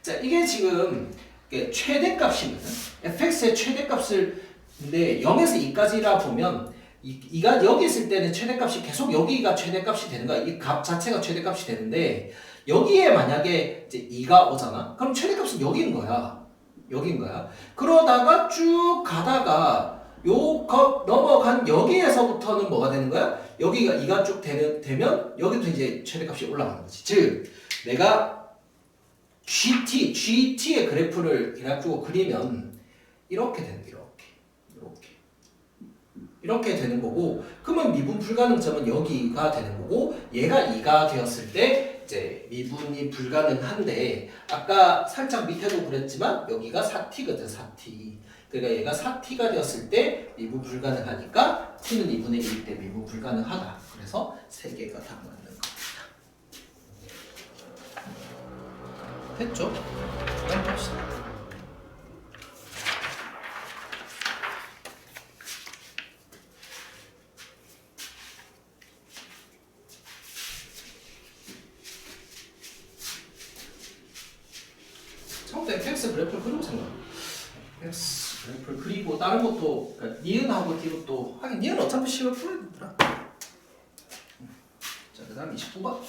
A: 자, 이게 지금 최대값이거든. fx의 최대값을 근데 0에서 2까지라 보면 2가 여기 있을 때는 최대값이 계속 여기가 최대값이 되는 거야. 이 값 자체가 최대값이 되는데 여기에 만약에 이제 2가 오잖아. 그럼 최대값은 여기인 거야. 여기인 거야. 그러다가 쭉 가다가 요 값 넘어간 여기에서부터는 뭐가 되는 거야? 여기가 2가 쭉 되면 여기도 이제 최대값이 올라가는 거지. 즉 내가 GT의 그래프를 해가지고 그리면 이렇게 되는 거야. 이렇게 되는 거고, 그러면 미분 불가능점은 여기가 되는 거고, 얘가 2가 되었을 때 이제 미분이 불가능한데 아까 살짝 밑에도 그랬지만 여기가 4t거든. 4t. 그러니까 얘가 4t가 되었을 때 미분 불가능하니까 t는 2분의 1일 때 미분 불가능하다. 그래서 3개가 다 맞는 겁니다. 됐죠? 그다음 봅시다. 처음부터 fx 그래프를 그리고 생각해. fx 그래프를 그리고 다른 것도 그러니까 니은하고 뒤로 또 하긴 니은 어차피 식을 풀어야 되더라. 자, 그다음 29번.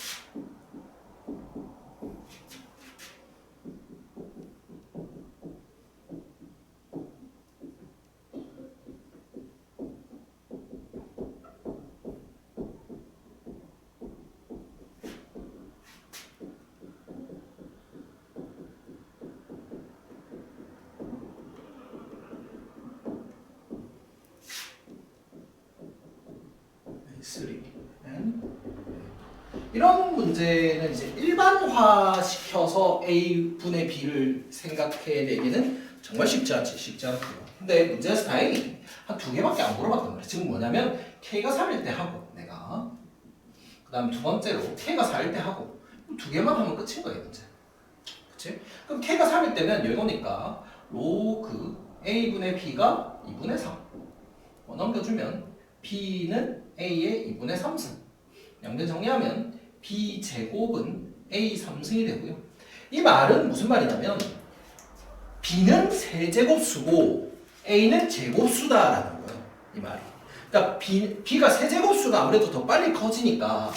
A: 이런 문제는 이제 일반화 시켜서 a분의 b를 생각해내기는 정말 쉽지 않고요. 근데 문제에서 다행히 한 2개밖에 안 물어봤단 말이야. 지금 뭐냐면 k가 3일 때 하고 내가 그 다음 두 번째로 k가 4일 때 하고 2개만 하면 끝인 거예요 문제. 그치? 그럼 k가 3일 때면 이거니까 로그 a분의 b가 2분의 3 넘겨주면 b는 a의 2분의 3승 양변 정리하면 b 제곱은 a 3승이 되고요. 이 말은 무슨 말이냐면 b는 세제곱수고 a는 제곱수다라는 거예요. 이 말이. 그러니까 b가 세제곱수가 아무래도 더 빨리 커지니까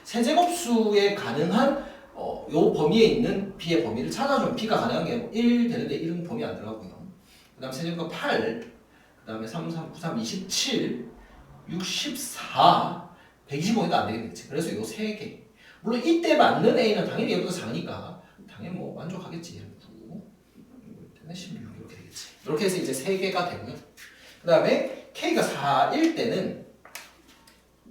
A: 세제곱수에 가능한 요 범위에 있는 b의 범위를 찾아주면 b가 가능한 게 1 되는데 1은 범위 안 들어가고요. 그 다음 세제곱은 8, 그 다음에 3, 3, 9, 3, 27, 64, 125가 안 되겠지. 그래서 요 3개. 물론 이때 맞는 A는 당연히 얘보다 작으니까 당연히 뭐 만족하겠지. 9, 이때는 16 이렇게 되겠지. 이렇게 해서 이제 3개가 되고요. 그 다음에 K가 4일 때는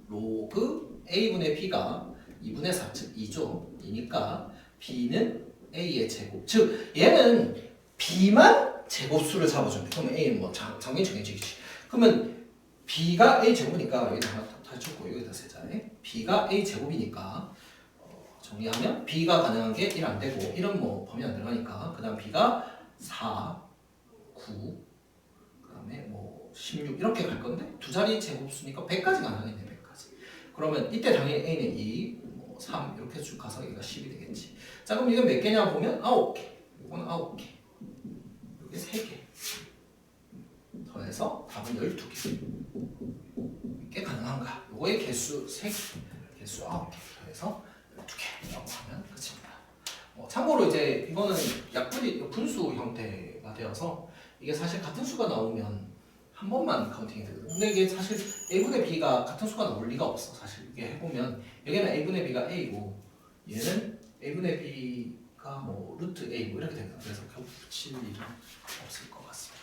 A: 로그 A분의 B가 2분의 4, 즉 2죠. 2니까 B는 A의 제곱. 즉 얘는 B만 제곱수를 잡아주면 돼. 그러면 A는 뭐 당연히 정해지겠지. 그러면 B가 A 제곱이니까 여기다 하나 다 쳤고 여기다 세자. B가 A 제곱이니까 정리하면 B가 가능한 게 1 안 되고 1은 뭐 범위 안 들어가니까 그 다음 B가 4, 9, 그 다음에 뭐 16 이렇게 갈 건데 두 자리 제곱수니까 100까지 가능하겠네. 100까지. 그러면 이때 당연히 A는 2, 뭐 3 이렇게 쭉 가서 얘가 10이 되겠지. 자 그럼 이건 몇 개냐 보면 9개. 이건 9개. 이게 3개. 더해서 답은 12개. 몇 개 가능한가? 요거의 개수 3개. 개수 9개. 더해서 12개라고 하면 끝입니다. 참고로 이제 이거는 약분이 분수 형태가 되어서 이게 사실 같은 수가 나오면 한 번만 카운팅이 되거든요. 근데 이게 사실 a분의 b가 같은 수가 나올 리가 없어. 사실 이게 해보면 여기는 a분의 b가 a고 얘는 a분의 b가 뭐 루트 a 뭐 이렇게 되거든요. 그래서 겹칠 일은 없을 것 같습니다.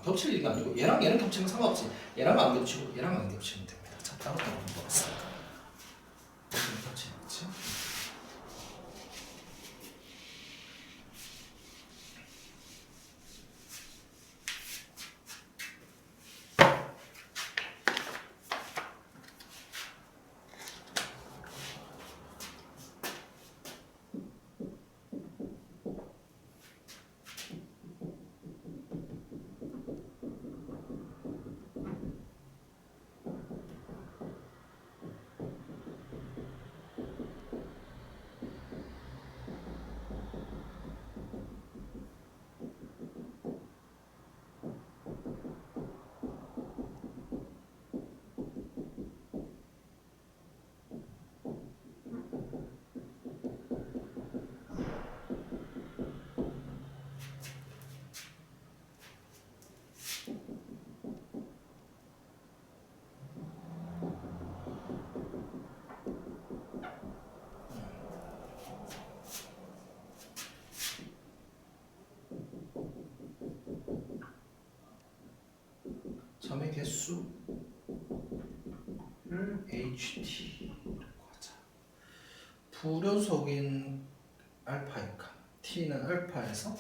A: 겹칠 일이 아니고 얘랑 얘는 겹치면 상관없지. 얘랑 안 겹치고 얘랑 안 겹치면 됩니다. 자, 따로 먹었으니까. 겹치겠지? 점의 개수를 HT라고 하자. 불연속인 알파의 값 t는 알파에서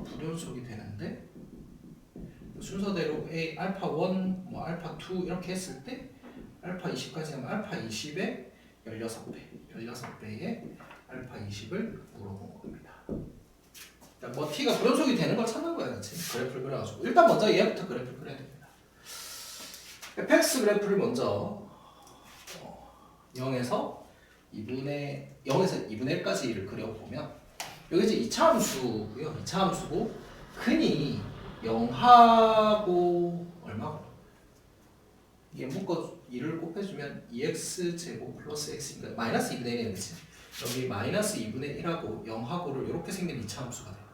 A: 불연속이 되는데 순서대로 A 알파 1, 뭐 알파 2 이렇게 했을 때 알파 20까지 하면 알파 20의 16배의 알파 20을 물어본 겁니다. 그러니까 뭐 t가 불연속이 되는 걸 찾는 거야, 그렇지? 그래프를 그려가지고 일단 먼저 얘부터 그래프를 그려야 됩니다. fx 그래프를 먼저 0에서 2분의 1까지를 그려보면 여기 이제 2차 함수고요. 2차 함수고 흔히 0하고 얼마고 이게 묶어 2를 곱해주면 2x 제곱 플러스 x니까 마이너스 2분의 1이네, 그치? 여기 마이너스 2분의 1하고 0하고를 이렇게 생긴 2차 함수가 돼요.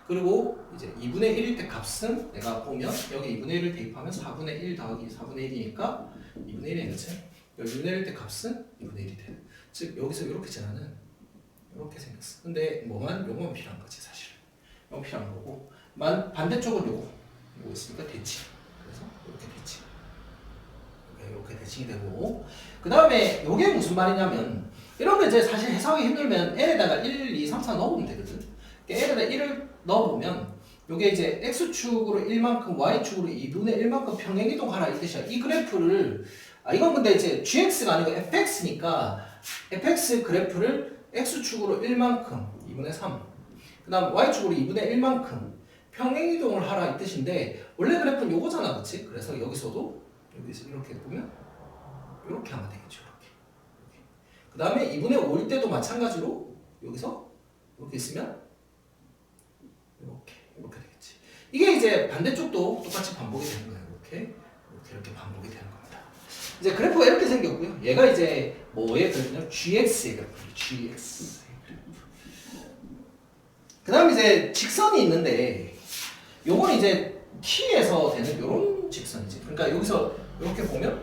A: 그리고 이제 2분의 1일 때 값은 내가 보면 여기 2분의 1을 대입하면 4분의 1 더하기 4분의 1이니까 2분의 1이네, 그치? 여기 2분의 1일 때 값은 2분의 1이 돼요. 즉 여기서 이렇게 지나는 이렇게 생겼어. 근데 요건 필요한 거지, 사실. 요건 필요한 거고 반대쪽은 요거 있으니까 대칭. 그래서 이렇게 대칭. 이렇게 대칭이 되고 그 다음에 요게 무슨 말이냐면 이런 거 이제 사실 해석하기 힘들면 L에다가 1, 2, 3, 4 넣어보면 되거든. L에다 1을 넣어보면 요게 이제 X축으로 1만큼 Y축으로 2분의 1만큼 평행이동하라 이 뜻이야. 이 그래프를 이건 근데 이제 GX가 아니고 FX니까 FX 그래프를 X축으로 1만큼 2분의 3 그 다음 Y축으로 2분의 1만큼 평행이동을 하라 이 뜻인데 원래 그래프는 요거잖아, 그치? 그래서 여기서도 여기서 이렇게 보면 이렇게 하면 되겠죠. 이렇게. 그 다음에 2분의 5일 때도 마찬가지로 여기서 이렇게 있으면 이렇게 되겠지. 이게 이제 반대쪽도 똑같이 반복이 되는 거예요. 이렇게 반복이 되는 겁니다. 이제 그래프가 이렇게 생겼고요. 얘가 이제 뭐의 그래프냐? GX의 그래프. GX의 그래프. 그 다음 이제 직선이 있는데 요건 이제 T에서 되는 요런 직선이지. 그러니까 여기서 이렇게 보면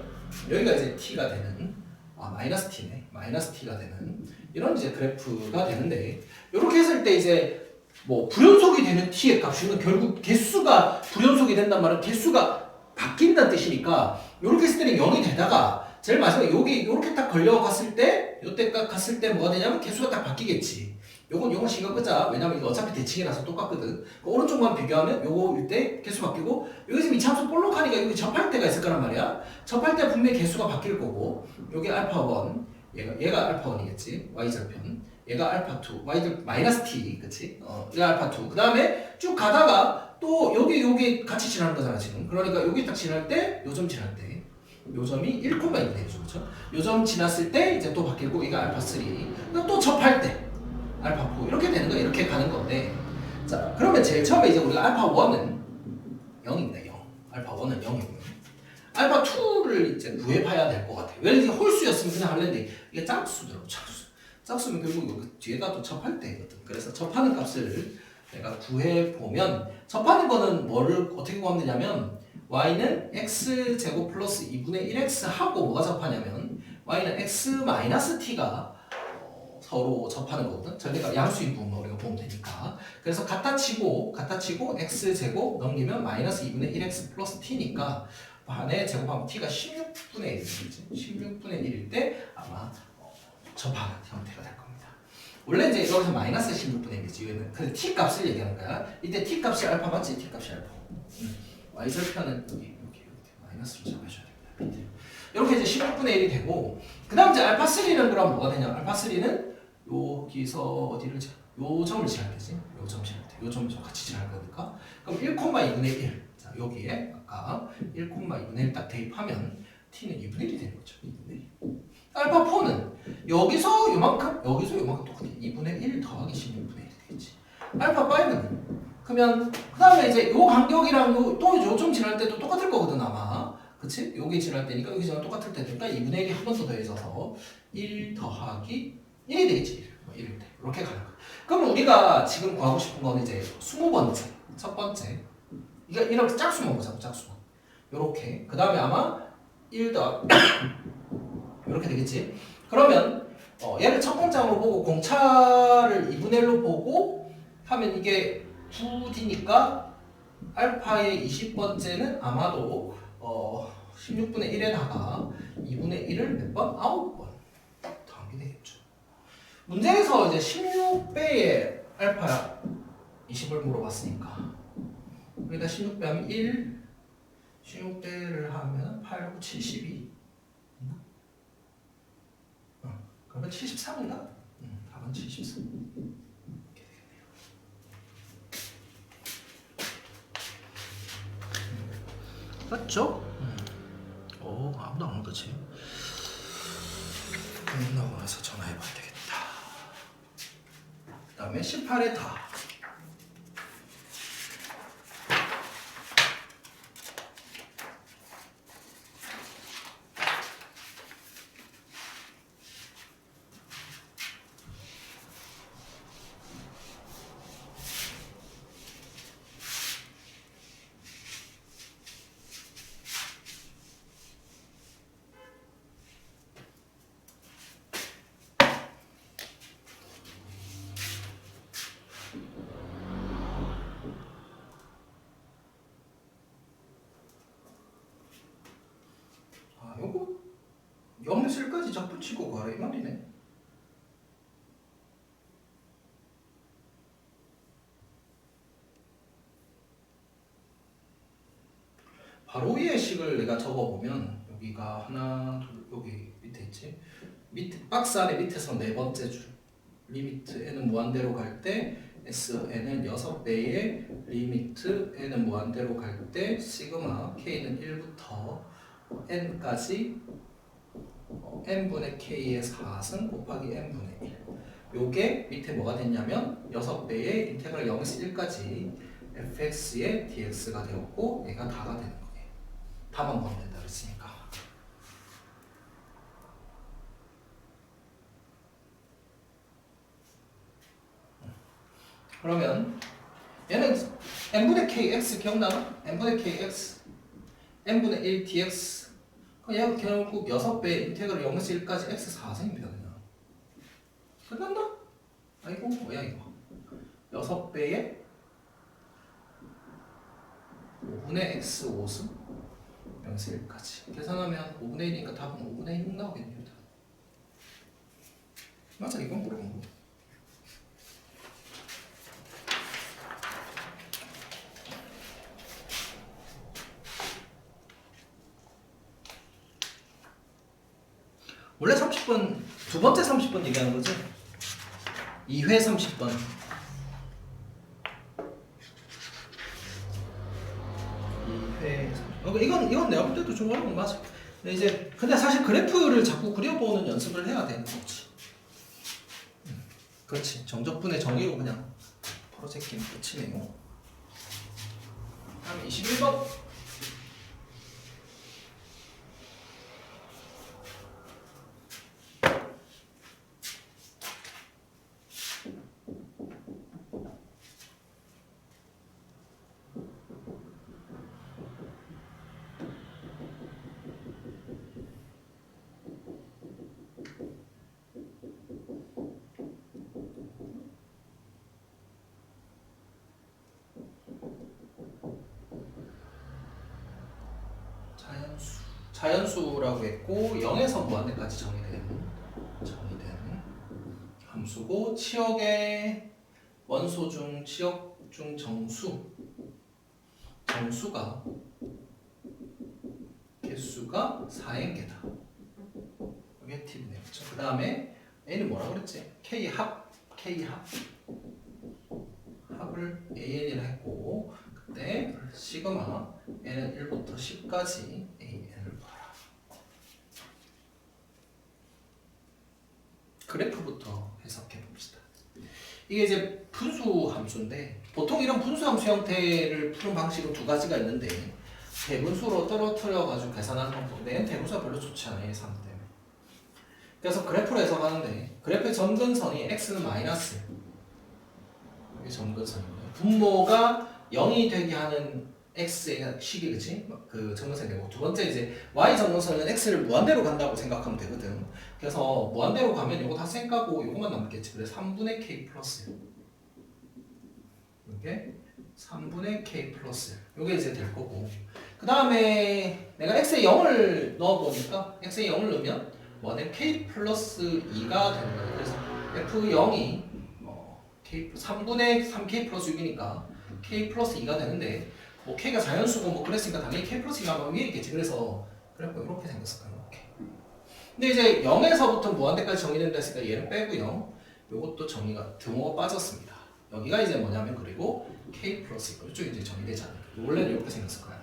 A: 여기가 이제 T가 되는 마이너스 T네. 마이너스 T가 되는 이런 이제 그래프가 되는데 이렇게 했을 때 이제 뭐 불연속이 되는 T의 값이면 결국 개수가 불연속이 된단 말은 개수가 바뀐다는 뜻이니까 이렇게 했을 때는 0이 되다가 제일 마지막에 여기 이렇게 딱 걸려갔을 때 요때 갔을 때 뭐가 되냐면 개수가 딱 바뀌겠지. 요건 신경 끄자. 왜냐면 이거 어차피 대칭이라서 똑같거든. 오른쪽만 비교하면 요거일 때 개수 바뀌고 여기 지금 이차함수 볼록하니까 여기 접할 때가 있을 거란 말이야. 접할 때 분명히 개수가 바뀔 거고 여기 알파 1 얘가 알파 1이겠지. y절편 얘가 알파 2 y절 마이너스 t 그치? 얘가 알파 2 그 다음에 쭉 가다가 또 여기 같이 지나는 거잖아 지금. 그러니까 여기 딱 지날 때 요점 지날 때 요점이 1,2 되죠. 그렇죠? 요점 지났을 때 이제 또 바뀌고 얘가 알파 3 또 접할 때 알파 4 이렇게 되는 거 이렇게 가는 건데 자 그러면 제일 처음에 이제 우리가 알파 1은 0입니다. 0 알파 1은 0이고요. 알파 2를 이제 구해봐야 될 것 같아요. 예를 들어 홀수였으면 그냥 할랬는데 이게 짝수더라고. 짝수면 결국 여기 뒤에가 또 접할 때거든. 그래서 접하는 값을 내가 구해보면 접하는 거는 뭐를 어떻게 구하면 되냐면 y는 x제곱 플러스 2분의 1x 하고 뭐가 접하냐면 y는 x 마이너스 t가 서로 접하는 거거든. 절대가 양수인분만 우리가 보면 되니까. 그래서 갖다 치고 x제곱 넘기면 마이너스 2분의 1x 플러스 t니까 반에 제곱하면 t가 16분의 1이지. 16분의 1일 때 아마 접하는 형태가 될 겁니다. 원래 이제 여기서 마이너스 16분의 1이지. 얘는 근데 t 값을 얘기하는 거야. 이때 t 값이 알파 맞지? t 값이 알파. y절편은 여기 마이너스로 잡아줘야 됩니다. 이렇게 이제 16분의 1이 되고 그 다음 이제 알파 3는 그럼 뭐가 되냐? 알파 3는 여기서 어디를 요 점을 지날 때지. 요 점 지날 때. 요 점을 같이 지날 거니까. 그럼 1,2분의 1. 자, 여기에 아까 1,2분의 1 딱 대입하면 t는 2분의 1이 되는 거죠. 2분의 1. 알파 4는 여기서 요만큼 똑같아. 2분의 1 더하기 16분의 1이 되겠지. 알파 5는 그러면 그 다음에 이제 요 간격이랑 또 요 점 지날 때도 똑같을 거거든 아마. 그치? 여기 지날 때니까 여기 지날 똑같을 때니까 2분의 1이 한 번 더 더해져서 1 더하기 1이 되겠지. 1일 때. 이렇게 가는 거야. 그러면 우리가 지금 구하고 싶은 거는 이제 20번째, 첫 번째. 이렇게 짝수만 보자고, 짝수만. 요렇게. 그 다음에 아마 1 더, 이렇게 되겠지. 그러면, 얘를 첫 번째로 보고 공차를 2분의 1로 보고 하면 이게 2D니까 알파의 20번째는 아마도 16분의 1에다가 2분의 1을 몇 번? 9번 더하게 되겠죠. 문제에서 이제 16배의 알파 20을 물어봤으니까 여기다 16배 하면 1, 16배를 하면 8, 9, 72. 그러면 73인가? 답은 73. 맞죠? 아무도 안 오더지. 끝나고 나서 전화해봐야 되겠다. 그 다음에 18에 다. 요거 0에서까지 작 붙이고 가라 이 말이네. 바로 위에 식을 내가 적어보면 여기가 하나, 둘, 여기 밑에 있지? 밑에 박스 안에 밑에서 네 번째 줄 리미트 n은 무한대로 갈 때 SN은 6배의 리미트 n은 무한대로 갈 때 시그마 k는 1부터 n까지 n분의 k의 4승 곱하기 n분의 1. 요게 밑에 뭐가 됐냐면 6배의 인테그랄 0에서 1까지 fx의 dx가 되었고 얘가 다가 되는 거예요. 다만 보면 된다 그랬으니까. 그러면 얘는 n분의 kx 기억나나? n분의 kx n분의 1 dx 얘가 결국 6배의 인테그랄 0에서 1까지 x 4승입니다. 그냥 끝난다? 아이고 뭐야 이거 6배의 5분의 x 5승 0에서 1까지 계산하면 5분의 1이니까 답은 5분의 6 나오겠네요. 맞아 이건 물어본 거. 원래 30번 두 번째 30번 얘기하는 거죠? 2회 30번. 2회 30번. 이건 내가 볼 때도 좀 어려운 거 맞아. 근데 사실 그래프를 자꾸 그려보는 연습을 해야 되는 거지. 그렇지. 정적분의 정의로 그냥 프로젝트는 끝이네요. 다음 21번. 자연수라고 했고 0에서 무한대까지 정의된 함수고 치역의 원소 중 치역 중 정수가 개수가 4인 개다. 이게 팁이네요. 그 다음에 A는 뭐라고 그랬지? 합을 AN이라 했고 그때 시그마 N은 1부터 10까지 AN을 봐라. 그래프부터 해석해 봅시다. 이게 이제 분수 함수인데 보통 이런 분수 함수 형태를 푸는 방식은 두 가지가 있는데 대분수로 떨어뜨려 가지고 계산하는 방법인데 대분수가 별로 좋지 않아요. 예산 때문에. 그래서 그래프로 해석하는데 그래프의 점근선이 x는 마이너스 이게 점근선이고요. 분모가 0이 되게 하는 x의 식이 그치? 그 점근선이 되고 두 번째 이제 y 점근선은 x를 무한대로 간다고 생각하면 되거든. 그래서 무한대로 가면 이거 다 쌩까고 이거만 남겠지. 그래서 3분의 k 플러스 이게 3분의 k 플러스 이게 이제 될 거고 그 다음에 내가 x에 0을 넣어보니까 x에 0을 넣으면 뭐는 k 플러스 2가 되는 거예요. 그래서 F0이 K 3분의 3K 플러스 6이니까 K 플러스 2가 되는데 뭐 K가 자연수고 뭐 그랬으니까 당연히 K 플러스 2가 위에 있겠지. 그래서 그래갖고 이렇게 생겼을 거예요. 이렇게. 근데 이제 0에서부터 무한대까지 정의된다 했으니까 얘는 빼고요. 요것도 정의가 등호가 빠졌습니다. 여기가 이제 뭐냐면 그리고 K 플러스 이거 이쪽이 이제 정의되지 않을까. 원래는 이렇게 생겼을 거야.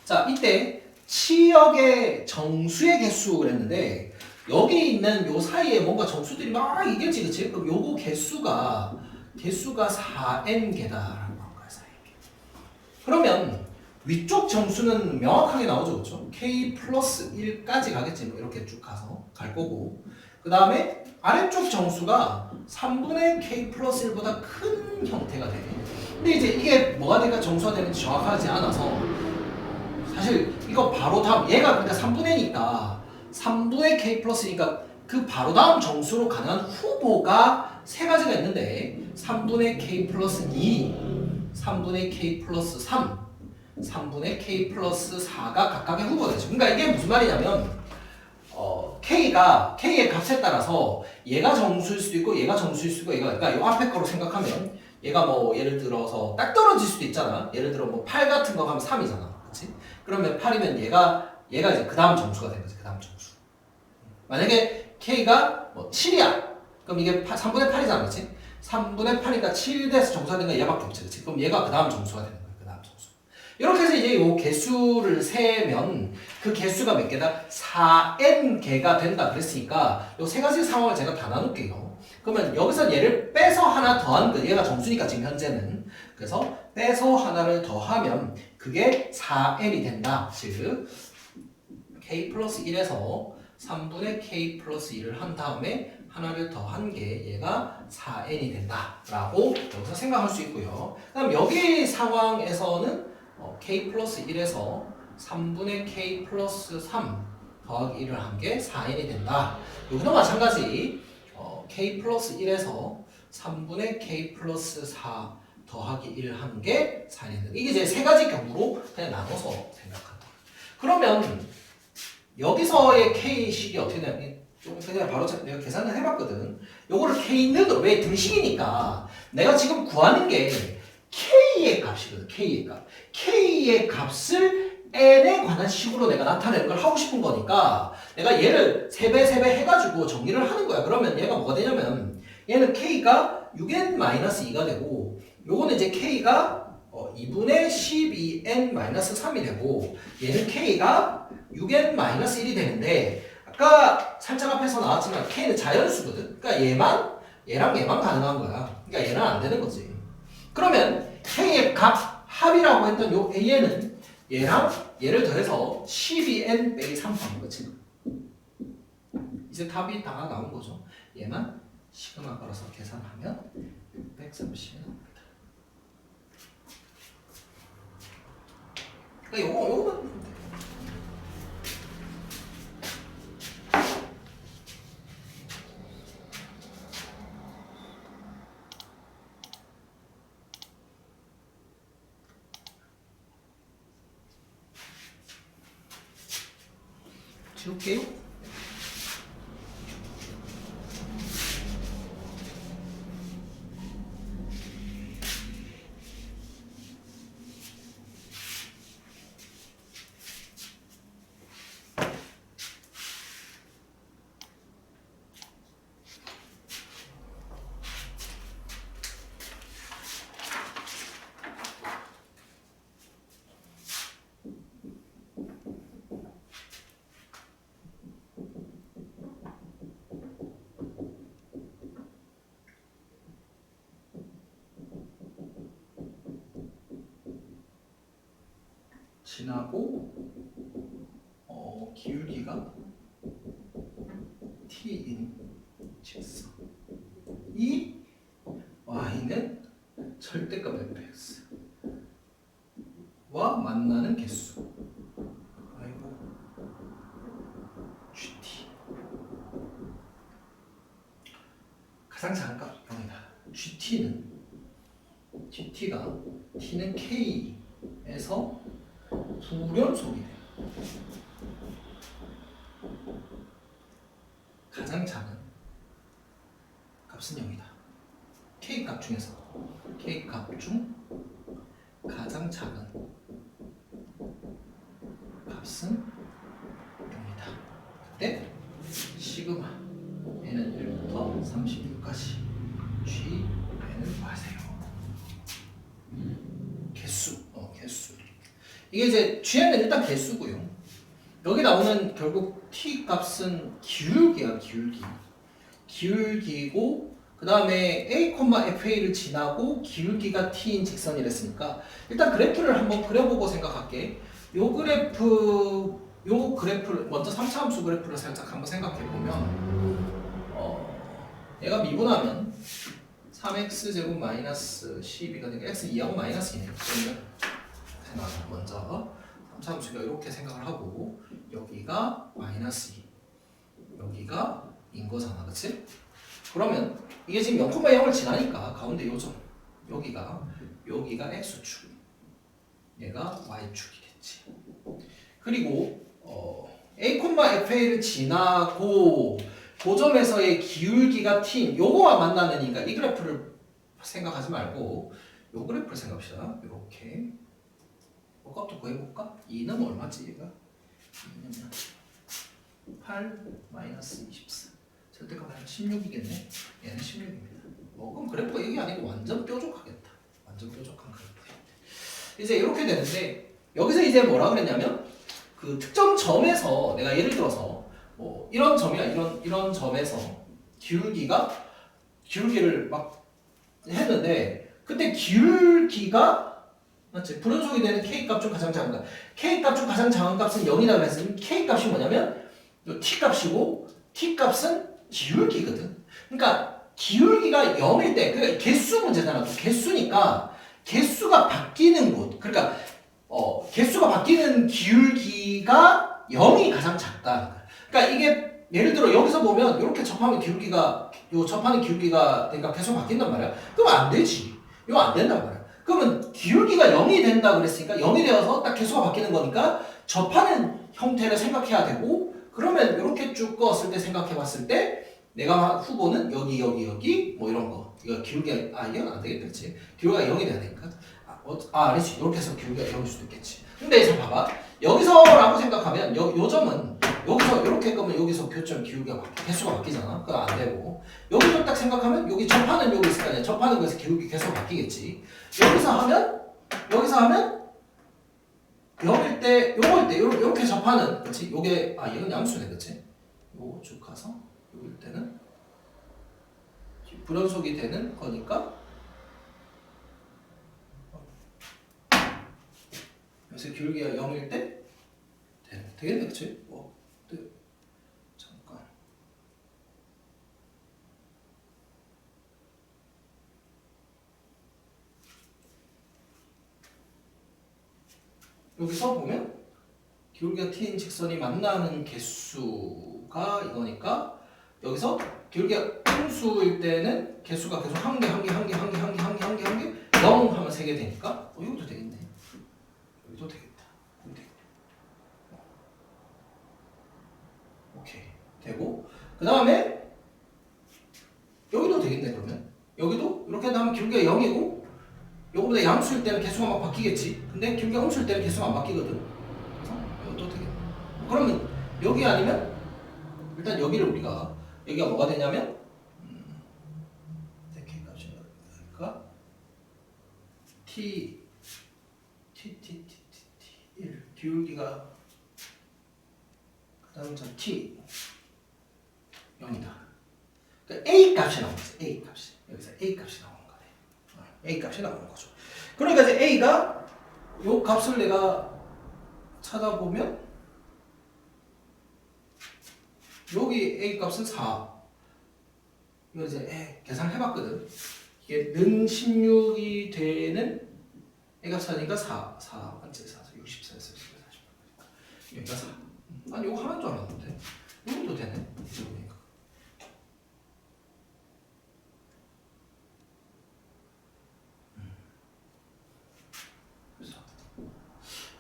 A: 자, 이때 치역의 정수의 개수 그랬는데 여기 있는 요 사이에 뭔가 정수들이 막 이겠지, 그치? 그럼 요거 개수가 4n개다라고 한 거야, 4n개. 그러면 위쪽 정수는 명확하게 나오죠, 그렇죠? k 플러스 1까지 가겠지, 뭐 이렇게 쭉 가서 갈 거고. 그 다음에 아래쪽 정수가 3분의 k 플러스 1보다 큰 형태가 돼. 근데 이제 이게 뭐가 될까 정수가 되는지 정확하지 않아서 사실 이거 바로 다음 얘가 그러니까 3분의니까 3분의 k 플러스니까 그 바로 다음 정수로 가능한 후보가 세 가지가 있는데 3분의 k 플러스 2, 3분의 k 플러스 3, 3분의 k 플러스 4가 각각의 후보가 되죠. 그러니까 이게 무슨 말이냐면 k의 값에 따라서 얘가 정수일 수도 있고 얘가 정수일 수도 있고 얘가 그러니까 이 앞에 거로 생각하면 얘가 뭐 예를 들어서 딱 떨어질 수도 있잖아. 예를 들어 뭐 8 같은 거 하면 3이잖아. 그렇지? 그러면 8이면 얘가 이제 그 다음 정수가 되는 거지. 그 다음 정수. 만약에 k가 뭐 7이야. 그럼 이게 3분의 8이잖아. 그렇지? 3분의 8이니까 7 돼서 정수가 되는 건 얘밖에 없지. 그렇지? 그럼 얘가 그 다음 정수가 되는 거야. 그 다음 정수. 이렇게 해서 이제 요 개수를 세면 그 개수가 몇 개다? 4n개가 된다 그랬으니까 요 세 가지 상황을 제가 다 나눌게요. 그러면 여기서 얘를 빼서 하나 더한 거 얘가 정수니까 지금 현재는 그래서 빼서 하나를 더하면 그게 4n이 된다. 즉 k 플러스 1에서 3분의 k 플러스 1을 한 다음에 하나를 더한 게 얘가 4n이 된다 라고 여기서 생각할 수 있고요. 그다음 여기 상황에서는 k 플러스 1에서 3분의 k 플러스 3 더하기 1을 한 게 4n이 된다. 여기도 마찬가지 k 플러스 1에서 3분의 k 플러스 4 더하기 1을 한 게 4n이 된다. 이게 이제 세 가지 경우로 그냥 나눠서 생각한다. 그러면 여기서의 k식이 어떻게 되냐면 좀 그냥 바로 내가 계산을 해봤거든. 요거를 k는 왜 등식이니까 내가 지금 구하는 게 k의 값이거든. k의 값. k의 값을 n에 관한 식으로 내가 나타내는 걸 하고 싶은 거니까 내가 얘를 3배 해가지고 정리를 하는 거야. 그러면 얘가 뭐가 되냐면 얘는 k가 6n-2가 되고 요거는 이제 k가 2분의 12n-3이 되고 얘는 k가 6n-1이 되는데 아까 살짝 앞에서 나왔지만 k는 자연수거든. 그러니까 얘랑 얘만 가능한 거야. 그러니까 얘는 안 되는 거지. 그러면 k의 값 합이라고 했던 요 a는 얘랑 얘를 더해서 12n 빼기 3 하는 거지. 이제 답이 다 나온 거죠. 얘만 시그마 걸어서 계산하면 630이 나옵니다. 그러니까 요거만 지울게요. 지나고 기울기가 t인 직선 이 y는 절대값 fx와 만나는 개수 아이고 gt 가장 작은 값 0이다. gt가 t는 k에서 불연속이 돼요. 가장 작은 값은 0이다. K값 중에서 K값 중 가장 작은 값은 0이다. 그때 시그마 n은 1부터 36까지 g n을 구하세요. 개수. 이게 이제 g는 일단 개수고요. 여기 나오는 결국 t 값은 기울기야, 기울기고 그 다음에 a, fa를 지나고 기울기가 t인 직선이랬으니까 일단 그래프를 한번 그려보고 생각할게. 요 그래프를 먼저 3차 함수 그래프를 살짝 한번 생각해보면 얘가 미분하면 3x제곱 마이너스 12가 되니까 x 2하고 마이너스 2네요. 그러면 생각 먼저 3차 함수가 이렇게 생각을 하고 여기가 마이너스 2 여기가 인 거잖아, 그치? 그러면 이게 지금 0,0을 지나니까 가운데 요점 여기가 x축 얘가 y축이겠지. 그리고 a, fa를 지나고 그 점에서의 기울기가 t인 요거와 만나는니까 이 그래프를 생각하지 말고 요 그래프를 생각합시다. 이렇게 값도 구해볼까? 2는 얼마지 얘가? 2는 8 마이너스 24 절대값 16이겠네. 얘는 16입니다. 그럼 그래프가 이게 아니고 완전 뾰족하겠다. 완전 뾰족한 그래프. 이제 이렇게 되는데 여기서 이제 뭐라 그랬냐면 그 특정 점에서 내가 예를 들어서 뭐 이런 점이야 이런 점에서 기울기를 막 했는데 그때 기울기가 맞지? 불연속이 되는 K값 중 가장 작은 값. K값 중 가장 작은 값은 0이라고 했으니 K값이 뭐냐면 T값이고 T값은 기울기거든. 그러니까 기울기가 0일 때 그러니까 개수 문제잖아. 개수니까 개수가 바뀌는 곳. 그러니까 개수가 바뀌는 기울기가 0이 가장 작다. 그러니까 이게 예를 들어 여기서 보면 이렇게 접하면 접하는 기울기가 그러니까 계속 바뀐단 말이야. 그럼 안 되지. 이거 안 된단 말이야. 그러면 기울기가 0이 된다 그랬으니까 0이 되어서 딱 개수가 바뀌는 거니까 접하는 형태를 생각해야 되고 그러면 이렇게 쭉 그었을 때 생각해 봤을 때 내가 후보는 여기 뭐 이런 거 이거 기울기가 이건 안 되겠다 그치? 기울기가 0이 돼야 되니까 아니지 이렇게 해서 기울기가 0일 수도 있겠지. 근데 이제 봐봐 여기서라고 생각하면 요 점은 여기서 이렇게 끄면 여기서 교점 기울기가 개수가 바뀌잖아. 그거 안 되고 여기서 딱 생각하면 여기 접하는 여기 있을 거 아니야. 접하는 거에서 기울기 계속 바뀌겠지. 여기서 하면 0일 때 요거일 때 요렇게 접하는 그렇지. 요게 이건 양수네 그렇지. 요거 쭉 가서 요일 때는 불연속이 되는 거니까 그래서 기울기가 0일 때 되겠네 그렇지. 잠깐 여기서 보면 기울기가 t인 직선이 만나는 개수가 이거니까 여기서 기울기가 음수일 때는 개수가 계속 한 개 0 하면 3개 되니까 이것도 되겠네. 여기도 되겠다. 오케이 되고 그 다음에 여기도 되겠네. 그러면 여기도 이렇게 하면 기울기가 0이고 요거보다 양수일 때는 개수가 막 바뀌겠지. 근데 기울기가 음수일 때는 개수가 안 바뀌거든. 그래서 이것도 되겠네. 그러면 여기 아니면 일단 여기를 우리가 여기가 뭐가 되냐면 K값이 그러니까 T 1 기울기가 그다음 저 T 0이다. 그러니까 A 값이 나오는 거죠. A 값이 여기서 A 값이 나오는 거네. A 값이 나오는 거죠. 그러니까 이제 A가 요 값을 내가 찾아보면 여기 A 값은 4. 이거 이제 계산해봤거든. 이게 는 16이 되는 A 값 찾으니까 4 맞지? 4, 64, 48, 48. 여기가 4. 아니 이거 하나인 줄 알았는데 이것도 되네.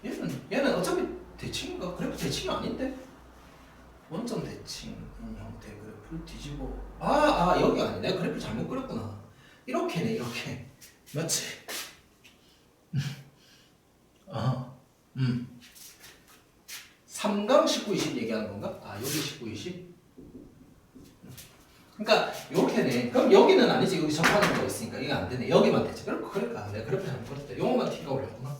A: 그래서 얘는 어차피 대칭인가? 그래프 대칭이 아닌데 원점 대칭 형태 그래프 뒤집어. 여기가 아니네. 내가 그래프 잘못 그렸구나. 이렇게네, 이렇게. 맞지? 3강 19, 20 얘기하는 건가? 여기 19, 20? 그러니까 요렇게네. 그럼 여기는 아니지. 여기 접하는 거 있으니까 이게 안 되네. 여기만 되지. 그러니까 내가 그래프 잘못 그렸다. 요거만 T가 올렸구나.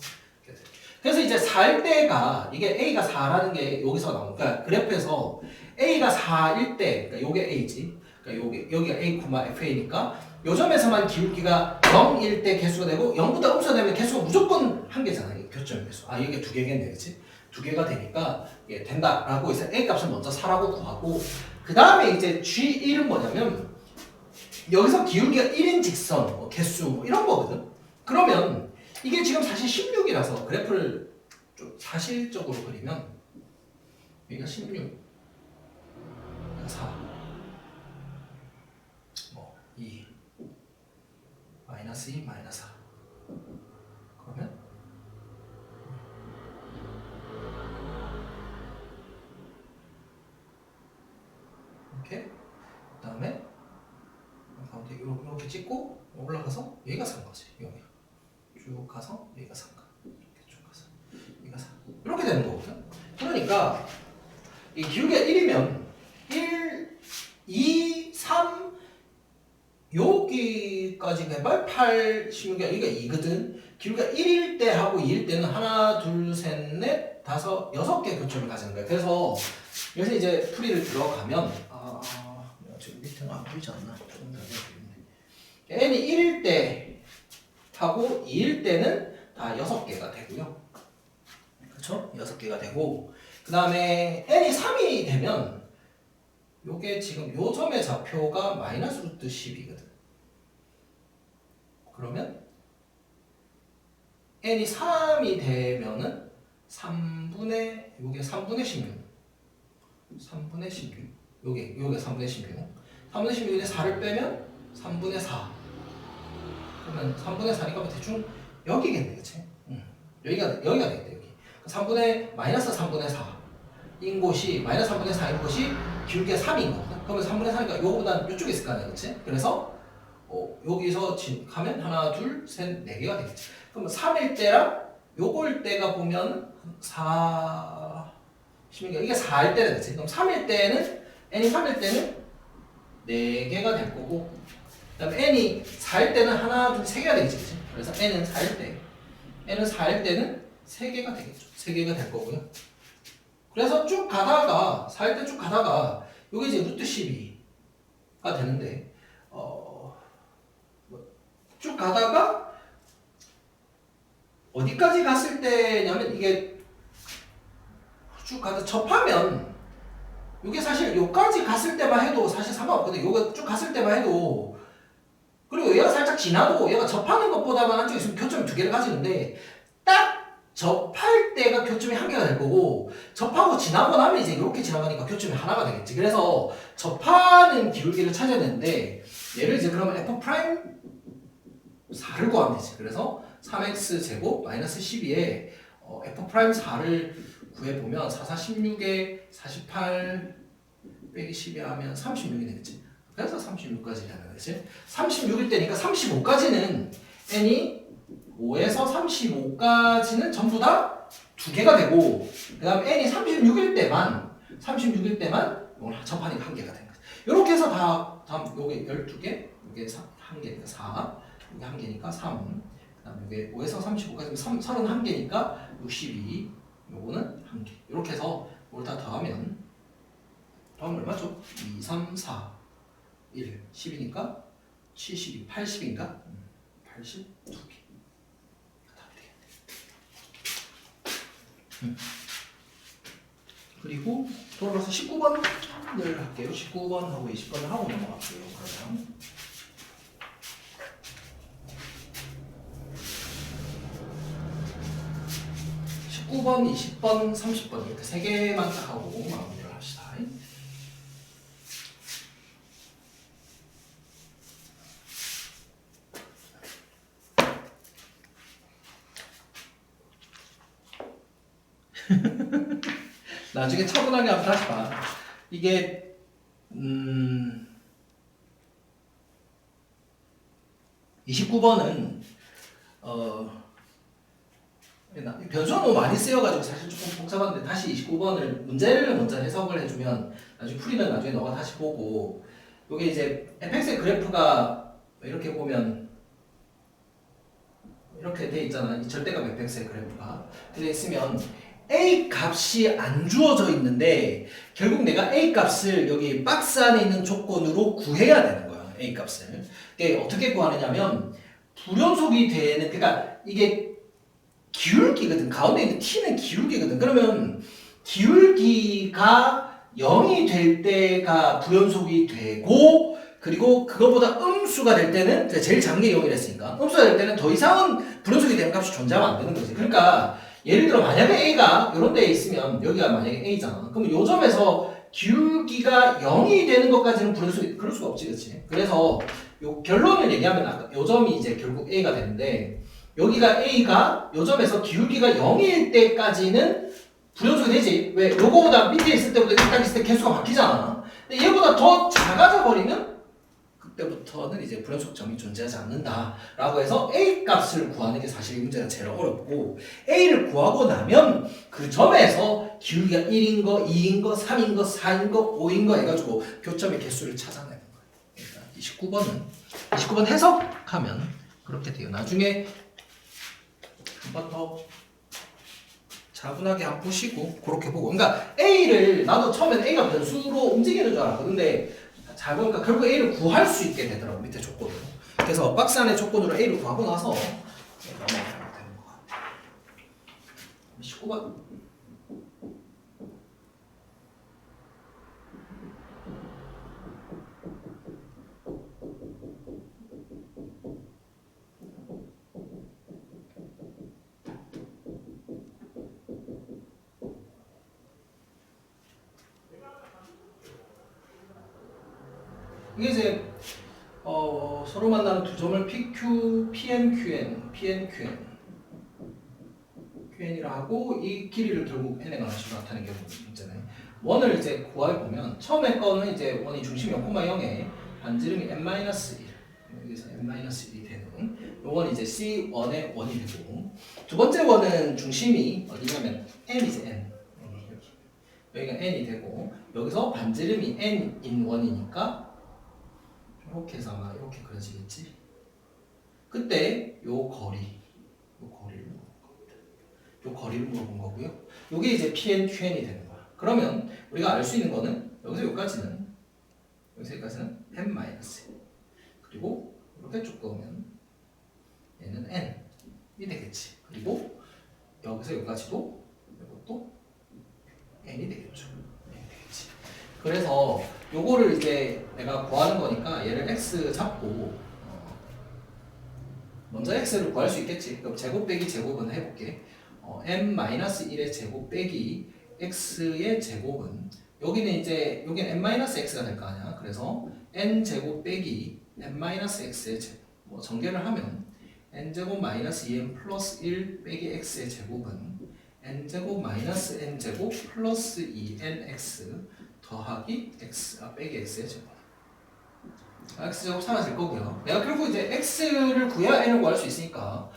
A: 그래서 이제 4일 때가 이게 A가 4라는 게 여기서 나오니까 그러니까 그래프에서 A가 4일 때, 그러니까 요게 A지. 그러니까 여기가 A, FA니까 요 점에서만 기울기가 0일 때 개수가 되고 0보다 음수되면 개수가 무조건 한 개잖아. 이 교점 개수. 이게 두 개겠네, 그렇지? 두 개가 되니까 이게 된다라고 해서 A 값을 먼저 4라고 구하고 그 다음에 이제 G1은 뭐냐면 여기서 기울기가 1인 직선, 개수 이런 거거든. 그러면 이게 지금 사실 16이라서 그래프를 좀 사실적으로 그리면 여기가 16, 4, 2, 마이너스 2, 마이너스 4 그러면 이렇게 그 다음에 가운데 이렇게 찍고 올라가서 여기가 3 거지. 여기 쭉 가서 여기가 3가 이렇게 쭉 가서 여기가 4 이렇게 되는 거거든. 그러니까 이 기울기가 1이면 1, 2, 3 여기까지 해봐 8, 16이 여기가 2거든. 기울기가 1일 때 하고 2일 때는 하나, 둘, 셋, 넷, 다섯, 6개 교점을 가지는 거야. 그래서 여기서 이제 풀이를 들어가면 지금 밑에는 안 보이지 않나? 조금 더 보이네. n이 1일 때 하고 2일 때는 다 6개가 되고요. 그렇죠? 6개가 되고 그 다음에 n이 3이 되면 요게 지금 요 점의 좌표가 마이너스 루트 10이거든. 그러면 n이 3이 되면은 3분의 16 3분의 16 요게 3분의 16 3분의 16인데 4를 빼면 3분의 4 그러면 3분의 4니까 대충 여기겠네, 그치? 여기가 되겠다, 여기. 3분의 마이너스 3분의 4인 곳이 마이너스 3분의 4인 곳이 기울기가 3인 거거든. 그러면 3분의 4니까 요거보단 이쪽에 있을 거 아니야, 그치? 그래서 여기서 가면 하나, 둘, 셋, 4개가 되겠지. 그럼 3일 때랑 요걸 때가 보면 4, 16, 이게 4일 때는 그치? 그럼 3일 때는 n이 3일 때는 4개가 될 거고 그 다음에 n이 4일 때는 하나, 둘, 3개가 되겠지, 그치? 그래서 n은 4일 때는 3개가 되겠죠. 3개가 될 거고요. 그래서 쭉 가다가 4일 때 쭉 가다가 요게 이제 루트 12가 되는데 쭉 가다가 어디까지 갔을 때냐면 이게 쭉 가다 접하면 이게 사실 여기까지 갔을 때만 해도 사실 상관없거든. 여기 쭉 갔을 때만 해도 그리고 얘가 살짝 지나도 얘가 접하는 것보다만 한쪽에 있으면 교점이 2개를 가지는데 딱 접할 때가 교점이 1개가 될 거고 접하고 지나고 나면 이제 이렇게 지나가니까 교점이 하나가 되겠지. 그래서 접하는 기울기를 찾아야 되는데 얘를 이제 그러면 f 프라임 4를 구하면 되지. 그래서 3x 제곱 마이너스 12에 f 프라임 4를 구해보면 4, 4, 16에 48 빼기 12 하면 36이 되겠지. 그래서 36까지 되는 거지. 36일 때니까 35까지는 n이 5에서 35까지는 전부 다 2개가 되고 그 다음에 n이 36일 때만 이걸 접하니까 1개가 되는 거지. 이렇게 해서 다음 요게 12개, 요게 1개니까 4, 요게 1개니까 3, 그 다음에 요게 5에서 35까지 31개니까 62, 요거는 1개. 이렇게 해서 이걸 다 더하면 얼마죠? 2, 3, 4, 1, 10이니까 72, 80인가? 82개. 그리고 돌아가서 19번을 할게요. 19번하고 20번을 하고 넘어갈게요. 그러면 19번, 20번, 30번 이렇게 3개만 딱 하고 마무리를 합시다. 나중에 차분하게 한번 다시 봐. 이게 29번은 변수가 너무 많이 쓰여가지고 사실 조금 복잡한데 다시 29번을 문제를 먼저 해석을 해주면 나중에 풀이는 나중에 너가 다시 보고 요게 이제 fx의 그래프가 이렇게 보면 이렇게 돼 있잖아. 이 절대값 fx의 그래프가 돼 있으면 a 값이 안 주어져 있는데 결국 내가 a 값을 여기 박스 안에 있는 조건으로 구해야 되는 거야. a 값을. 이게 어떻게 구하느냐면 불연속이 되는, 그러니까 이게 기울기거든. 가운데 있는 t는 기울기거든. 그러면 기울기가 0이 될 때가 불연속이 되고, 그리고 그거보다 음수가 될 때는, 제일 작은 게 0이랬으니까 음수가 될 때는 더 이상은 불연속이 되는 값이 존재하면 안 되는 거지. 그러니까 예를 들어 만약에 a가 이런 데에 있으면 여기가 만약에 a잖아. 그럼 요 점에서 기울기가 0이 되는 것까지는 불연속이, 그럴 수가 없지, 그렇지? 그래서 요 결론을 얘기하면 아까 요 점이 이제 결국 a가 되는데, 여기가 a가 요 점에서 기울기가 0일 때까지는 불연속이 되지. 왜? 요거보다 밑에 있을 때보다 여기까지 있을 때 개수가 바뀌잖아. 근데 얘보다 더 작아져 버리면 그때부터는 이제 불연속점이 존재하지 않는다 라고 해서 a 값을 구하는 게 사실 이 문제가 제일 어렵고, a를 구하고 나면 그 점에서 기울기가 1인 거, 2인 거, 3인 거, 4인 거, 5인 거 해가지고 교점의 개수를 찾아내는 거예요. 그러니까 29번 해석하면 그렇게 돼요. 나중에 한 번 더 차분하게 한번 보시고 그렇게 보고, 그러니까 a를, 나도 처음에는 a가 변수로 움직이는 줄 알았거든. 근데 잘 보니까 결국 a를 구할 수 있게 되더라고, 밑에 조건으로. 그래서 박스 안에 조건으로 a를 구하고 나서 넘어가면 되는 것 같아. 19번. 이게 이제 서로 만나는 두 점을 PQ, PNQN, QN이라 하고, 이 길이를 결국 n의 관계식으로 나타내는 게 문제네. 원을 이제 구해보면 처음에 거는 이제 원이 중심 0,0에 반지름이 n-1, 여기서 n-1이 되는 요건 이제 C1의 원이 되고, 두 번째 원은 중심이 어디냐면 n이지, n. 여기가 n이 되고, 여기서 반지름이 n인 원이니까 이렇게 해서 아마 이렇게 그려지겠지. 그때 요 거리를 물어본 겁니다. 요 거리를 물어본 거고요. 요게 이제 PN, QN이 되는 거야. 그러면 우리가 알 수 있는 거는 여기서 여기까지는 n-1, 그리고 이렇게 쭉 그으면 얘는 n이 되겠지. 그리고 여기서 여기까지도 이것도 n이 되겠죠. 그래서 요거를 이제 내가 구하는 거니까 얘를 x 잡고 먼저 x를 구할 수 있겠지. 그럼 제곱 빼기 제곱은 해볼게. n-1의 제곱 빼기 x의 제곱은, 여기는 이제 여기는 n-x가 될 거 아니야. 그래서 n 제곱 빼기 n-x의 제곱, 뭐 전개를 하면 n 제곱 마이너스 2n 플러스 1 빼기 x의 제곱은 n 제곱 마이너스 n 제곱 플러스 2nx 더하기 x 빼기 x의 제곱. x 제곱 사라질 거고요. 내가 결국 이제 x를 구해야 n을 구할 수 있으니까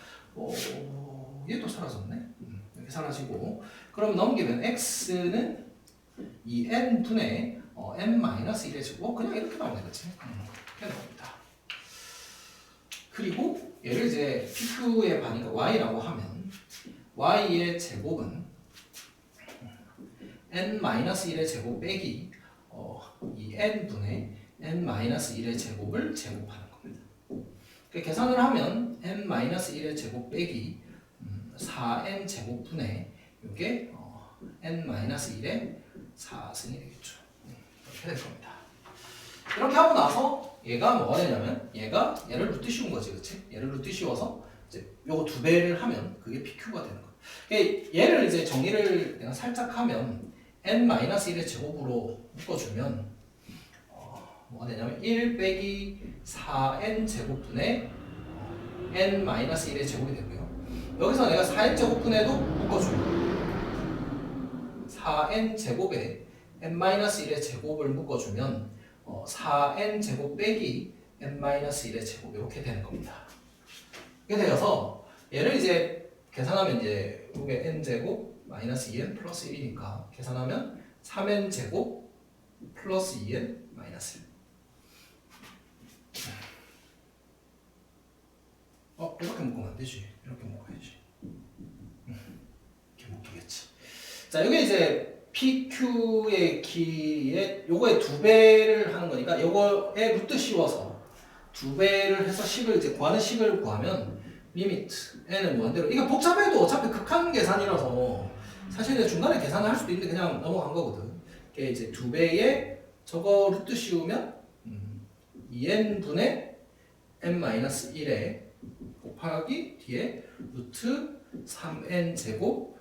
A: 얘도 사라졌네. 이렇게 사라지고, 그럼 넘기면 x는 2n 분의 n-1의 제곱, 그냥 이렇게 나오면 되겠지. 이렇게 나옵니다. 그리고 얘를 이제 PQ의 반이니까 y라고 하면 y의 제곱은 n-1의 제곱 빼기 2n 분의 n-1의 제곱을 제곱하는 겁니다. 계산을 하면 n-1의 제곱 빼기 4n 제곱분의 이게 n-1의 4승이 되겠죠. 이렇게 될 겁니다. 이렇게 하고 나서 얘가 뭐가 되냐면 얘를 루트 씌운 거지, 그렇지? 얘를 루트 씌워서 이제 요거 2배를 하면 그게 PQ가 되는 거야. 얘를 이제 정의를 내가 살짝 하면 n-1의 제곱으로 묶어주면 뭐가 되냐면 1 빼기 4n 제곱분의 n-1의 제곱이 되고요. 여기서 내가 4n 제곱분에도 묶어주면 4n 제곱에 n-1의 제곱을 묶어주면 4n 제곱 빼기 n-1의 제곱 이렇게 되는 겁니다. 이렇게 되어서 얘를 이제 계산하면 이제 이게 n 제곱 마이너스 2n 플러스 1이니까 계산하면 3n 제곱 플러스 2n 마이너스 1. 이렇게 묶으면 안 되지. 이렇게 묶어야지. 이렇게 묶이겠지. 자, 이게 이제 PQ의 길이에 요거의 2배를 하는 거니까 요거에 루트 씌워서 2배를 해서 식을 이제 구하는 식을 구하면 리미트 n은 무한대로. 이게 복잡해도 어차피 극한 계산이라서 사실 중간에 계산을 할 수도 있는데 그냥 넘어간 거거든. 이게 이제 2배에 저거 루트 씌우면 2n분의 n-1에 곱하기 뒤에 루트 3n 제곱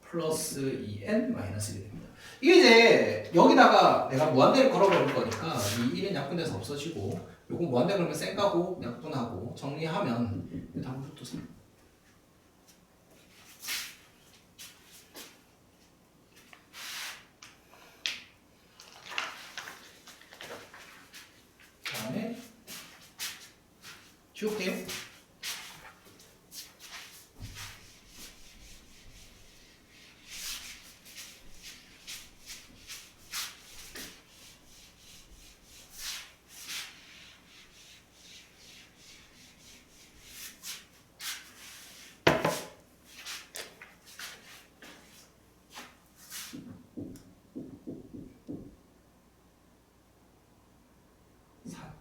A: 플러스 2n 마이너스 1이 됩니다. 이게 이제 여기다가 내가 무한대를 걸어버릴 거니까 이 1은 약분돼서 없어지고 요거 무한대 걸면 쌩까고 약분하고 정리하면 답은 루트 3. 다음에 지울게요.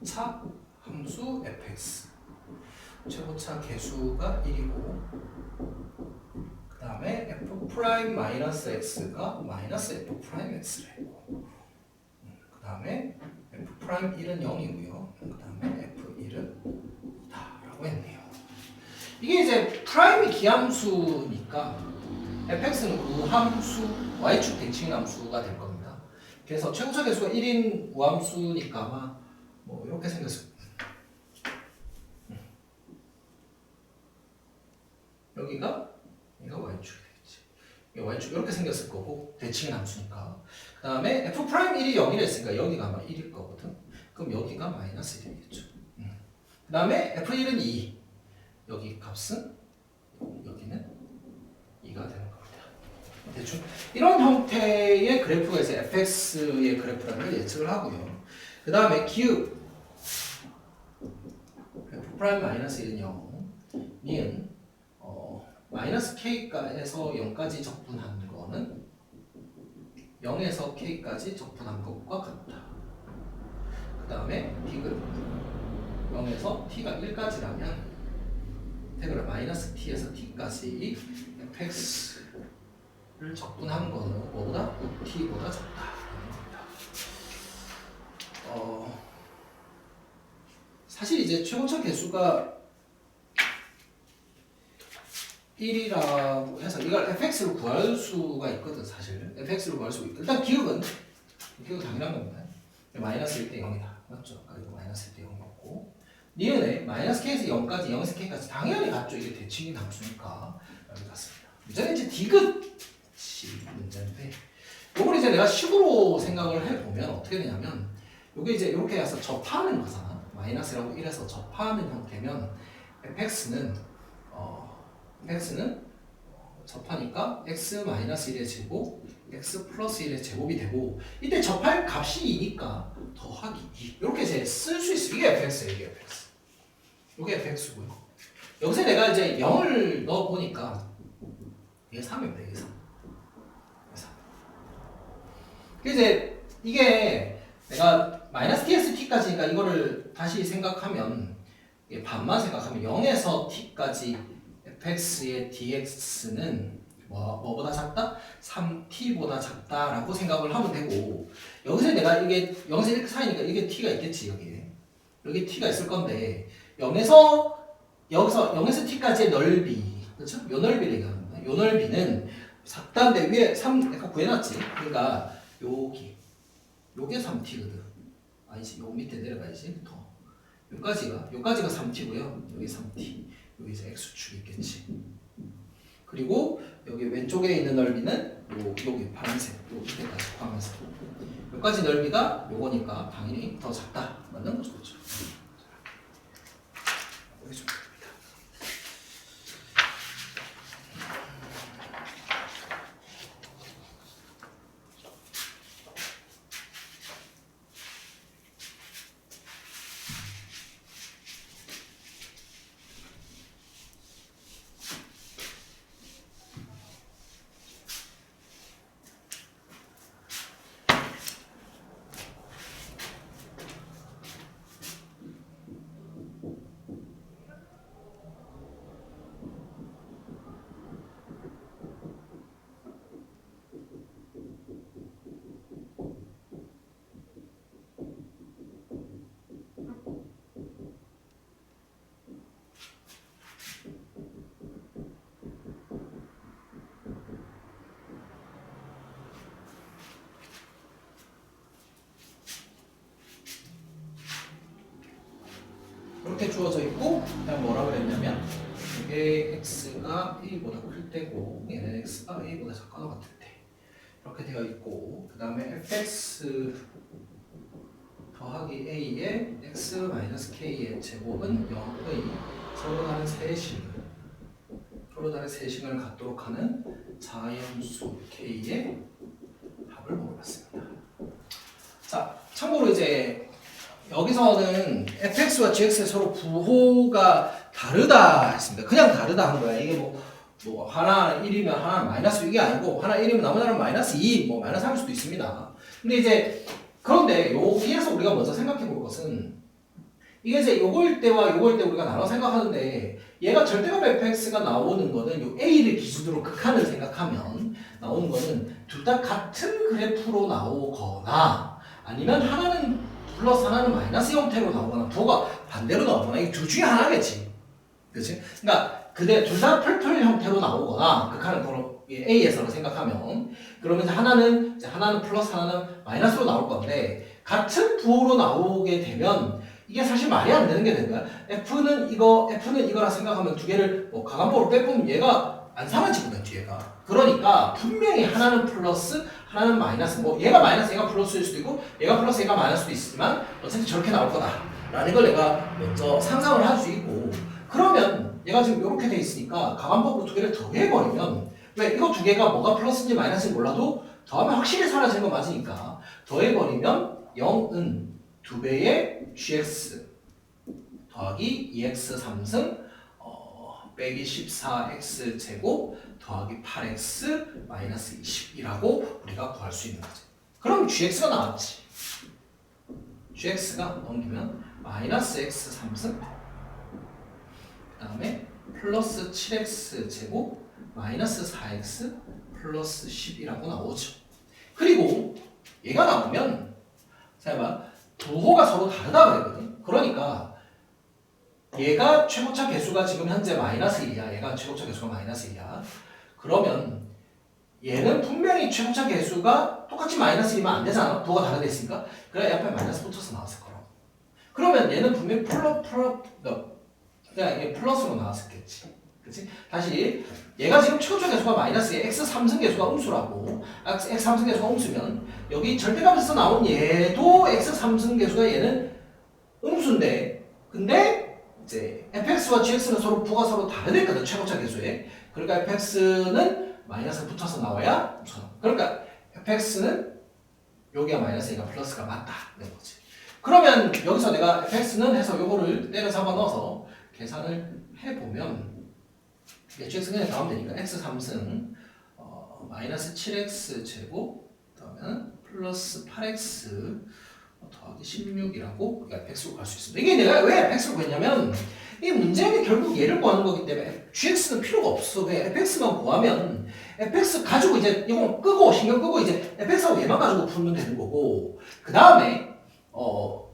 A: 차 함수 fx 최고차 개수가 1이고 그 다음에 f 프라임 마이너스 x가 마이너스 f 프라임 x를 했고 그 다음에 f 프라임 1은 0이고요 그 다음에 f1은 2다 라고 했네요. 이게 이제 프라임이 기함수니까 fx는 우함수 y축 대칭함수가 될 겁니다. 그래서 최고차 개수가 1인 우함수니까 아마 뭐 이렇게 생겼을 여기가 y축이 되겠지. y축 이렇게 생겼을 거고 대칭은 함수니까. 그 다음에 f 프라임 1이 0이라 했으니까 여기가 아마 1일 거거든. 그럼 여기가 마이너스 1이 되겠죠. 그 다음에 f1은 2. 여기 값은 여기는 2가 되는 겁니다. 대충 이런 형태의 그래프가 이제 fx의 그래프라는 걸 예측을 하고요. 그 다음에 기읍 f 프라임 마이너스 1은 0 니은 마이너스 k에서 0까지 적분한 거는 0에서 k까지 적분한 것과 같다. 그 다음에 디귿 0에서 t가 1까지라면 인테그랄 마이너스 t에서 t까지 fx를 적분한 거는 뭐보다? t보다 적다. 사실 이제 최고차 개수가 1이라고 해서 이걸 fx를 구할 수가 있거든. 사실 fx를 구할 수 있고 일단 기억은 당연한 겁니다. 마이너스 1대 0이다 맞죠? 그리고 마이너스 1대 0이었고 니은에 마이너스 k에서 0까지 0에서 k까지 당연히 같죠. 이게 대칭인 함수니까 여기 갔습니다. 문제는 이제 디귿이 문제인데 요걸 이제 내가 식으로 생각을 해보면 어떻게 되냐면 요게 이제 이렇게 해서 접하는 거잖아. 마이너스라고 1에서 접하는 형태면 fx는 접하니까 x-1의 제곱 x 플러스 1의 제곱이 되고 이때 접할 값이 2니까 더하기 2 이렇게 이제 쓸 수 있어. 이게 fx예요. 이게 fx. 이게 fx고요. 여기서 내가 이제 0을 넣어보니까 이게 3입니다. 이게 3. 이제 이게 내가 마이너스 t에서 t까지니까 이거를 다시 생각하면 이게 반만 생각하면 0에서 t까지 fx의 dx는 뭐보다 작다? 3t보다 작다라고 생각을 하면 되고 여기서 내가 이게 0에서 1 사이니까 이게 t가 있겠지. 여기 t가 있을 건데 0에서 t까지의 넓이 그렇죠? 요 넓이를 얘기하는 거야. 요 넓이는 작다인데 위에 3 내가 구해놨지. 그러니까 요게 3t거든. 아니지, 요 밑에 내려가야지. 더. 요까지가 3t고요. 여기 3t. 여기 이제 x축이 있겠지. 그리고 여기 왼쪽에 있는 넓이는 여기 파란색, 요 밑에까지 포함해서 여기까지 넓이가 요거니까 당연히 더 작다. 맞는 거죠. 그렇죠? 여기 좀 됩니다. 이렇게 주어져 있고 그냥 뭐라 그랬냐면 이게 x가 a보다 클 때고 얘는 x가 a보다 작거나 같을 때 이렇게 되어 있고 그 다음에 fx 더하기 a의 x-k의 제곱은 0의 서로 다른 세식을 갖도록 하는 자연수 k의 합을 물어봤습니다. 자, 참고로 이제 여기서는 fx와 gx의 서로 부호가 다르다 했습니다. 그냥 다르다 한 거야. 이게 뭐 하나 1이면 하나 마이너스 이게 아니고 하나 1이면 나머지는 마이너스 2, 뭐 마이너스 3일 수도 있습니다. 근데 이제 그런데 여기에서 우리가 먼저 생각해 볼 것은 이게 이제 요거일 때와 요거일 때 우리가 나눠 생각하는데 얘가 절대값 fx가 나오는 거는 요 a를 기준으로 극한을 생각하면 나오는 거는 둘 다 같은 그래프로 나오거나 아니면 하나는 플러스 하나는 마이너스 형태로 나오거나 부호가 반대로 나오거나 이 둘 중에 하나겠지. 그렇지? 그러니까 그대 둘 다 펄펄 형태로 나오거나 극한은 그런 A에서는 생각하면 그러면서 하나는 플러스 하나는 마이너스로 나올 건데 같은 부호로 나오게 되면 이게 사실 말이 안 되는 게 되는 거야. F는 이거라 생각하면 두 개를 뭐 가간법으로 빼보면 얘가 안 사라지거든 뒤에가. 그러니까 분명히 하나는 플러스 하나는 마이너스 뭐 얘가 마이너스 얘가 플러스일 수도 있고 얘가 플러스 얘가 마이너스도 있지만 어쨌든 저렇게 나올 거다라는 걸 내가 먼저 상상을 할 수 있고 그러면 얘가 지금 이렇게 돼 있으니까 가간법으로 두 개를 더해버리면 왜 이거 두 개가 뭐가 플러스인지 마이너스인지 몰라도 더하면 확실히 사라지는 거 맞으니까 더해버리면 0은 2배의 gx 더하기 2x 3승 빼기 14x 제곱 더하기 8x 마이너스 20이라고 우리가 구할 수 있는 거지. 그럼 gx가 나왔지. gx가 넘기면 마이너스 x 3승 그 다음에 플러스 7x 제곱 마이너스 4x 플러스 10이라고 나오죠. 그리고 얘가 나오면 생각해봐 부호가 서로 다르다 그랬거든. 그러니까 얘가 최고차 개수가 지금 현재 마이너스 1이야. 얘가 최고차 개수가 마이너스 1이야. 그러면 얘는 분명히 최고차 개수가 똑같이 마이너스 1이면 안 되잖아. 부호가 다르다 했으니까. 그래 옆에 마이너스 붙여서 나왔을 거라고. 그러면 얘는 분명히 그냥 얘 플러스로 나왔었겠지. 그치? 다시 얘가 지금 최고차 개수가 마이너스에 x 3승 개수가 음수라고 x 3승 개수가 음수면 여기 절대값에서 나온 얘도 x 3승 개수가 얘는 음수인데 근데 이제 fx와 gx는 부가 서로 다르니까 최고차 개수에 그러니까 fx는 마이너스 붙어서 나와야 그러니까 fx는 여기가 마이너스 얘가 플러스가 맞다 는 거지. 그러면 여기서 내가 fx는 해서 요거를 때려 잡아 넣어서 계산을 해보면 gx 그냥 나오면 되니까 x 3승 마이너스 7x 제곱 그러면 플러스 8x 더하기 16이라고 우리가 fx로 구할 수 있습니다. 이게 내가 왜 fx로 구했냐면 이 문제는 결국 얘를 구하는 거기 때문에 gx는 필요가 없어. 그냥 fx만 구하면 fx 가지고 이제 이거 끄고 신경 끄고 이제 fx하고 얘만 가지고 풀면 되는 거고 그 다음에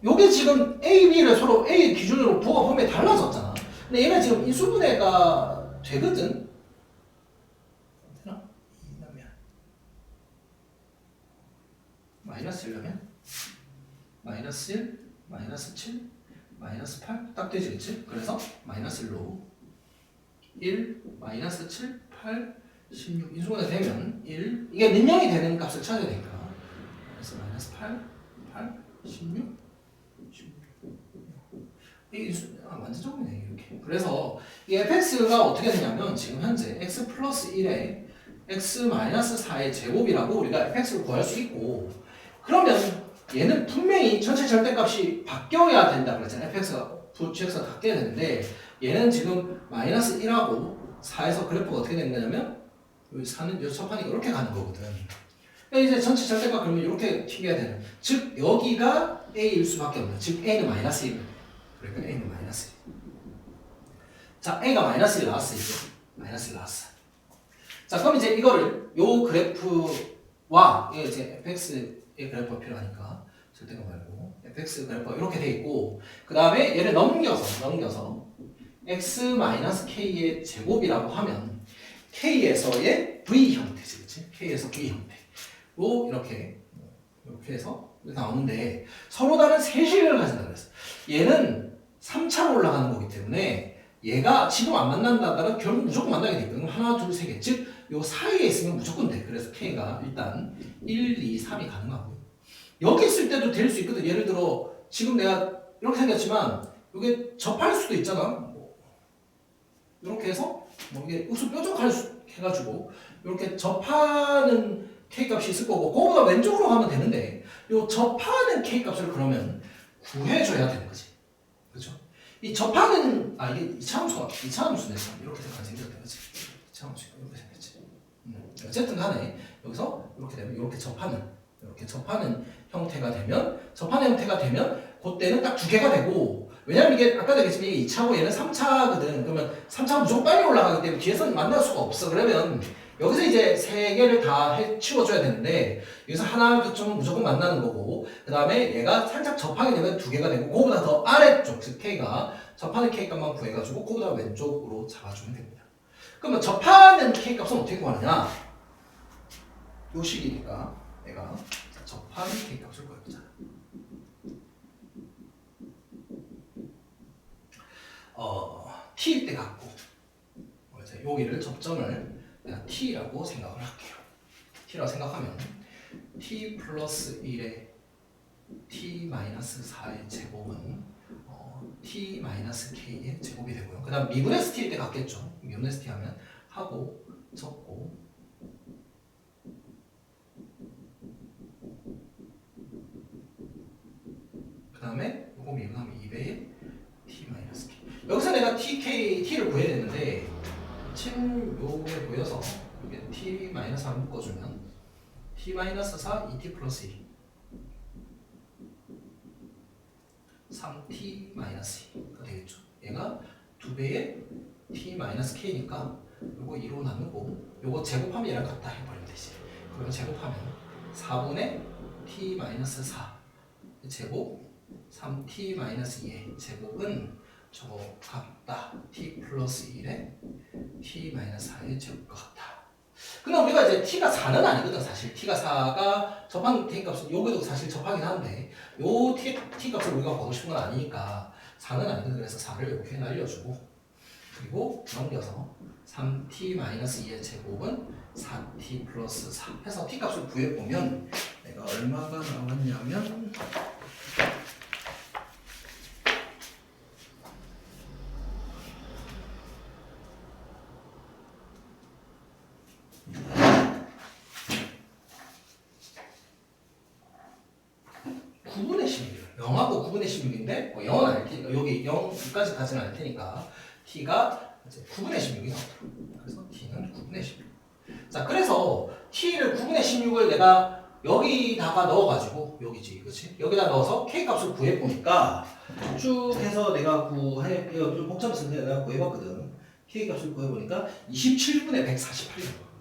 A: 요게 지금 a, b를 서로 a 기준으로 부호가 범위에 달라졌잖아. 근데 얘는 지금 인수분해가 되거든. 되나? 마이너스 1이면 마이너스 1, 마이너스 7, 마이너스 8 딱 되지 그치? 그래서 마이너스 1로 1, 마이너스 7, 8, 16 인수분해 되면 1 이게 몇 명이 되는 값을 찾아야 되니까 그래서 마이너스 8, 16, 16. 이게 완전 적네 이렇게. 그래서 이 fx가 어떻게 되냐면 지금 현재 x 플러스 1에 x 마이너스 4의 제곱이라고 우리가 fx를 구할 수 있고, 그러면 얘는 분명히 전체 절대값이 바뀌어야 된다 그랬잖아요. fx가 gx가 바뀌어야 되는데 얘는 지금 마이너스 1하고 4에서 그래프가 어떻게 된 거냐면 여기 4는 여기 첫판이 이렇게 가는 거거든. 그러니까 이제 전체 절대값 그러면 이렇게 튀겨야 되는, 즉 여기가 a일 수밖에 없는, 즉 a는 마이너스 1. 그러니까 a는 마이너스 1. 자, a가 마이너스 1 나왔어 이제. 마이너스 1 나왔어. 자, 그럼 이제 이거를 요 그래프와 이게 이제 fx의 그래프가 필요하니까 절대값 말고 fx 그래프가 이렇게 돼 있고, 그 다음에 얘를 넘겨서 x-k의 제곱이라고 하면 k에서의 v 형태지, 그렇지? k에서 v 형태로 이렇게 해서 나오는데 서로 다른 세식을 가진다고 그랬어. 얘는 3차로 올라가는 거기 때문에 얘가 지금 안 만난다면 결국 무조건 만나게 돼 있거든. 하나, 둘, 세 개. 즉, 요 사이에 있으면 무조건 돼. 그래서 K가 일단 1, 2, 3이 가능하고. 여기 있을 때도 될 수 있거든. 예를 들어, 지금 내가 이렇게 생겼지만, 이게 접할 수도 있잖아. 이렇게 해서, 이게 우수 뾰족할 수, 해가지고, 이렇게 접하는 K값이 있을 거고, 그거보다 왼쪽으로 가면 되는데, 요 접하는 K값을 그러면 구해줘야 되는 거지. 그렇죠? 이 접하는, 이게 이차함수네. 이렇게 생겼다, 그치? 이차함수가 이렇게 생겼지. 어쨌든 간에, 여기서 이렇게 되면, 이렇게 접하는 형태가 되면, 그때는 딱 두 개가 되고, 왜냐면 이게, 아까도 얘기했지만 이게 2차고 얘는 3차거든. 그러면 3차가 무조건 빨리 올라가기 때문에 뒤에서는 만날 수가 없어. 그러면, 여기서 이제 세 개를 다 치워줘야 되는데, 여기서 하나 교점은 무조건 만나는 거고, 그 다음에 얘가 살짝 접하게 되면 두 개가 되고, 그거보다 더 아래쪽, 즉 K가 접하는 K값만 구해가지고, 그거보다 왼쪽으로 잡아주면 됩니다. 그러면 접하는 K값은 어떻게 구하느냐? 요 식이니까, 내가 접하는 K값을 구해보자. T일 때 갖고, 여기를 접점을 내가 T라고 생각을 할게요. T라고 생각하면 T 플러스 1의 T 마이너스 4의 제곱은 T 마이너스 K의 제곱이 되고요. 그 다음 미분에서 T일 때 같겠죠. 미분에서 T 하면 하고 접고, 그 다음에 요거 미분하면 2배의 T 마이너스 K. 여기서 내가 T를 구해야 되는데 요게 보여서 이게 T 마이너스 4 묶어주면 T 마이너스 4 2T 플러스 1 3T 마이너스 2가 되겠죠. 얘가 2배의 T 마이너스 K니까 요거 2로 나누고 요거 제곱하면 얘랑 같다 해버리면 되지. 그러면 제곱하면 4분의 T 마이너스 4 제곱 3T 마이너스 2의 제곱은 저거 같다. T 플러스 1에 T 마이너스 4의 제곱과 같다. 근데 우리가 이제 T가 4는 아니거든. 사실 T가 4가 접한 T 값은 여기도 사실 접하긴 한데 요 T 값을 우리가 보고 싶은 건 아니니까 4는 아니거든. 그래서 4를 이렇게 날려주고 그리고 넘겨서 3T 마이너스 2의 제곱은 4T 플러스 4 해서 T 값을 구해보면 내가 얼마가 나왔냐면 영하고 9분의 16인데 0은 알 테니까 여기 0까지 가지는 않을 테니까 T가 이제 9분의 16이 나오더라고요. 그래서 T는 9분의 16. 자, 그래서 T를 9분의 16을 내가 여기다가 넣어가지고 여기지, 그렇지? 여기다 넣어서 K 값을 구해보니까 쭉 해서 내가 좀 복잡했는데 내가 구해봤거든. K 값을 구해보니까 27분의 148이 나와요.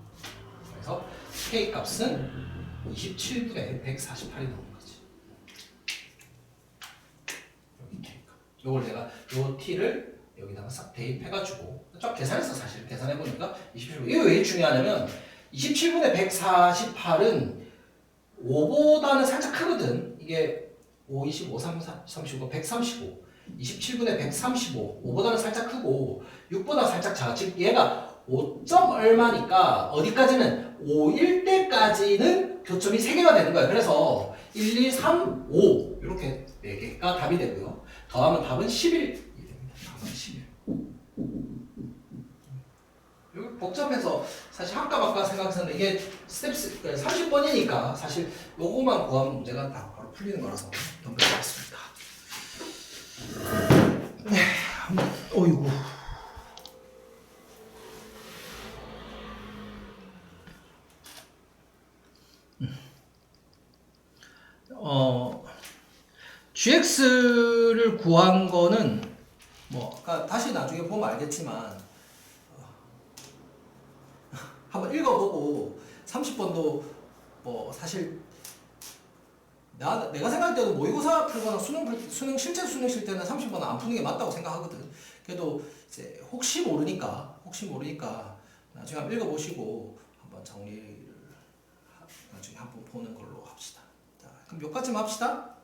A: 그래서 K 값은 27분의 148이 나옵니다. 요걸 내가 요 t를 여기다가 싹 대입해가지고 쫙 계산했어. 사실 계산해보니까 27분. 이게 왜 중요하냐면 27분의 148은 5보다는 살짝 크거든. 이게 5, 25, 35, 135 27분의 135 5보다는 살짝 크고 6보다 살짝 작아. 즉 얘가 5점 얼마니까 어디까지는 5일 때까지는 교점이 3개가 되는 거야. 그래서 1, 2, 3, 5 이렇게 4개가 답이 되고요. 더하면 답은 11이 됩니다. 답은 11. 여기 복잡해서 사실 학과학과 생각했었는데 이게 스텝 30번이니까 사실 요거만 구하면 문제가 다 바로 풀리는 거라서 넘겨가겠습니다. 네, 어이구. GX를 구한 거는 뭐 아까 다시 나중에 보면 알겠지만 한번 읽어보고 30번도 뭐 사실 내가 생각할 때는 모의고사 풀거나 실제 수능 칠 때는 30번은 안 푸는 게 맞다고 생각하거든. 그래도 이제 혹시 모르니까 나중에 한번 읽어보시고 한번 정리를 나중에 한번 보는 걸로 합시다. 자, 그럼 여기까지만 합시다.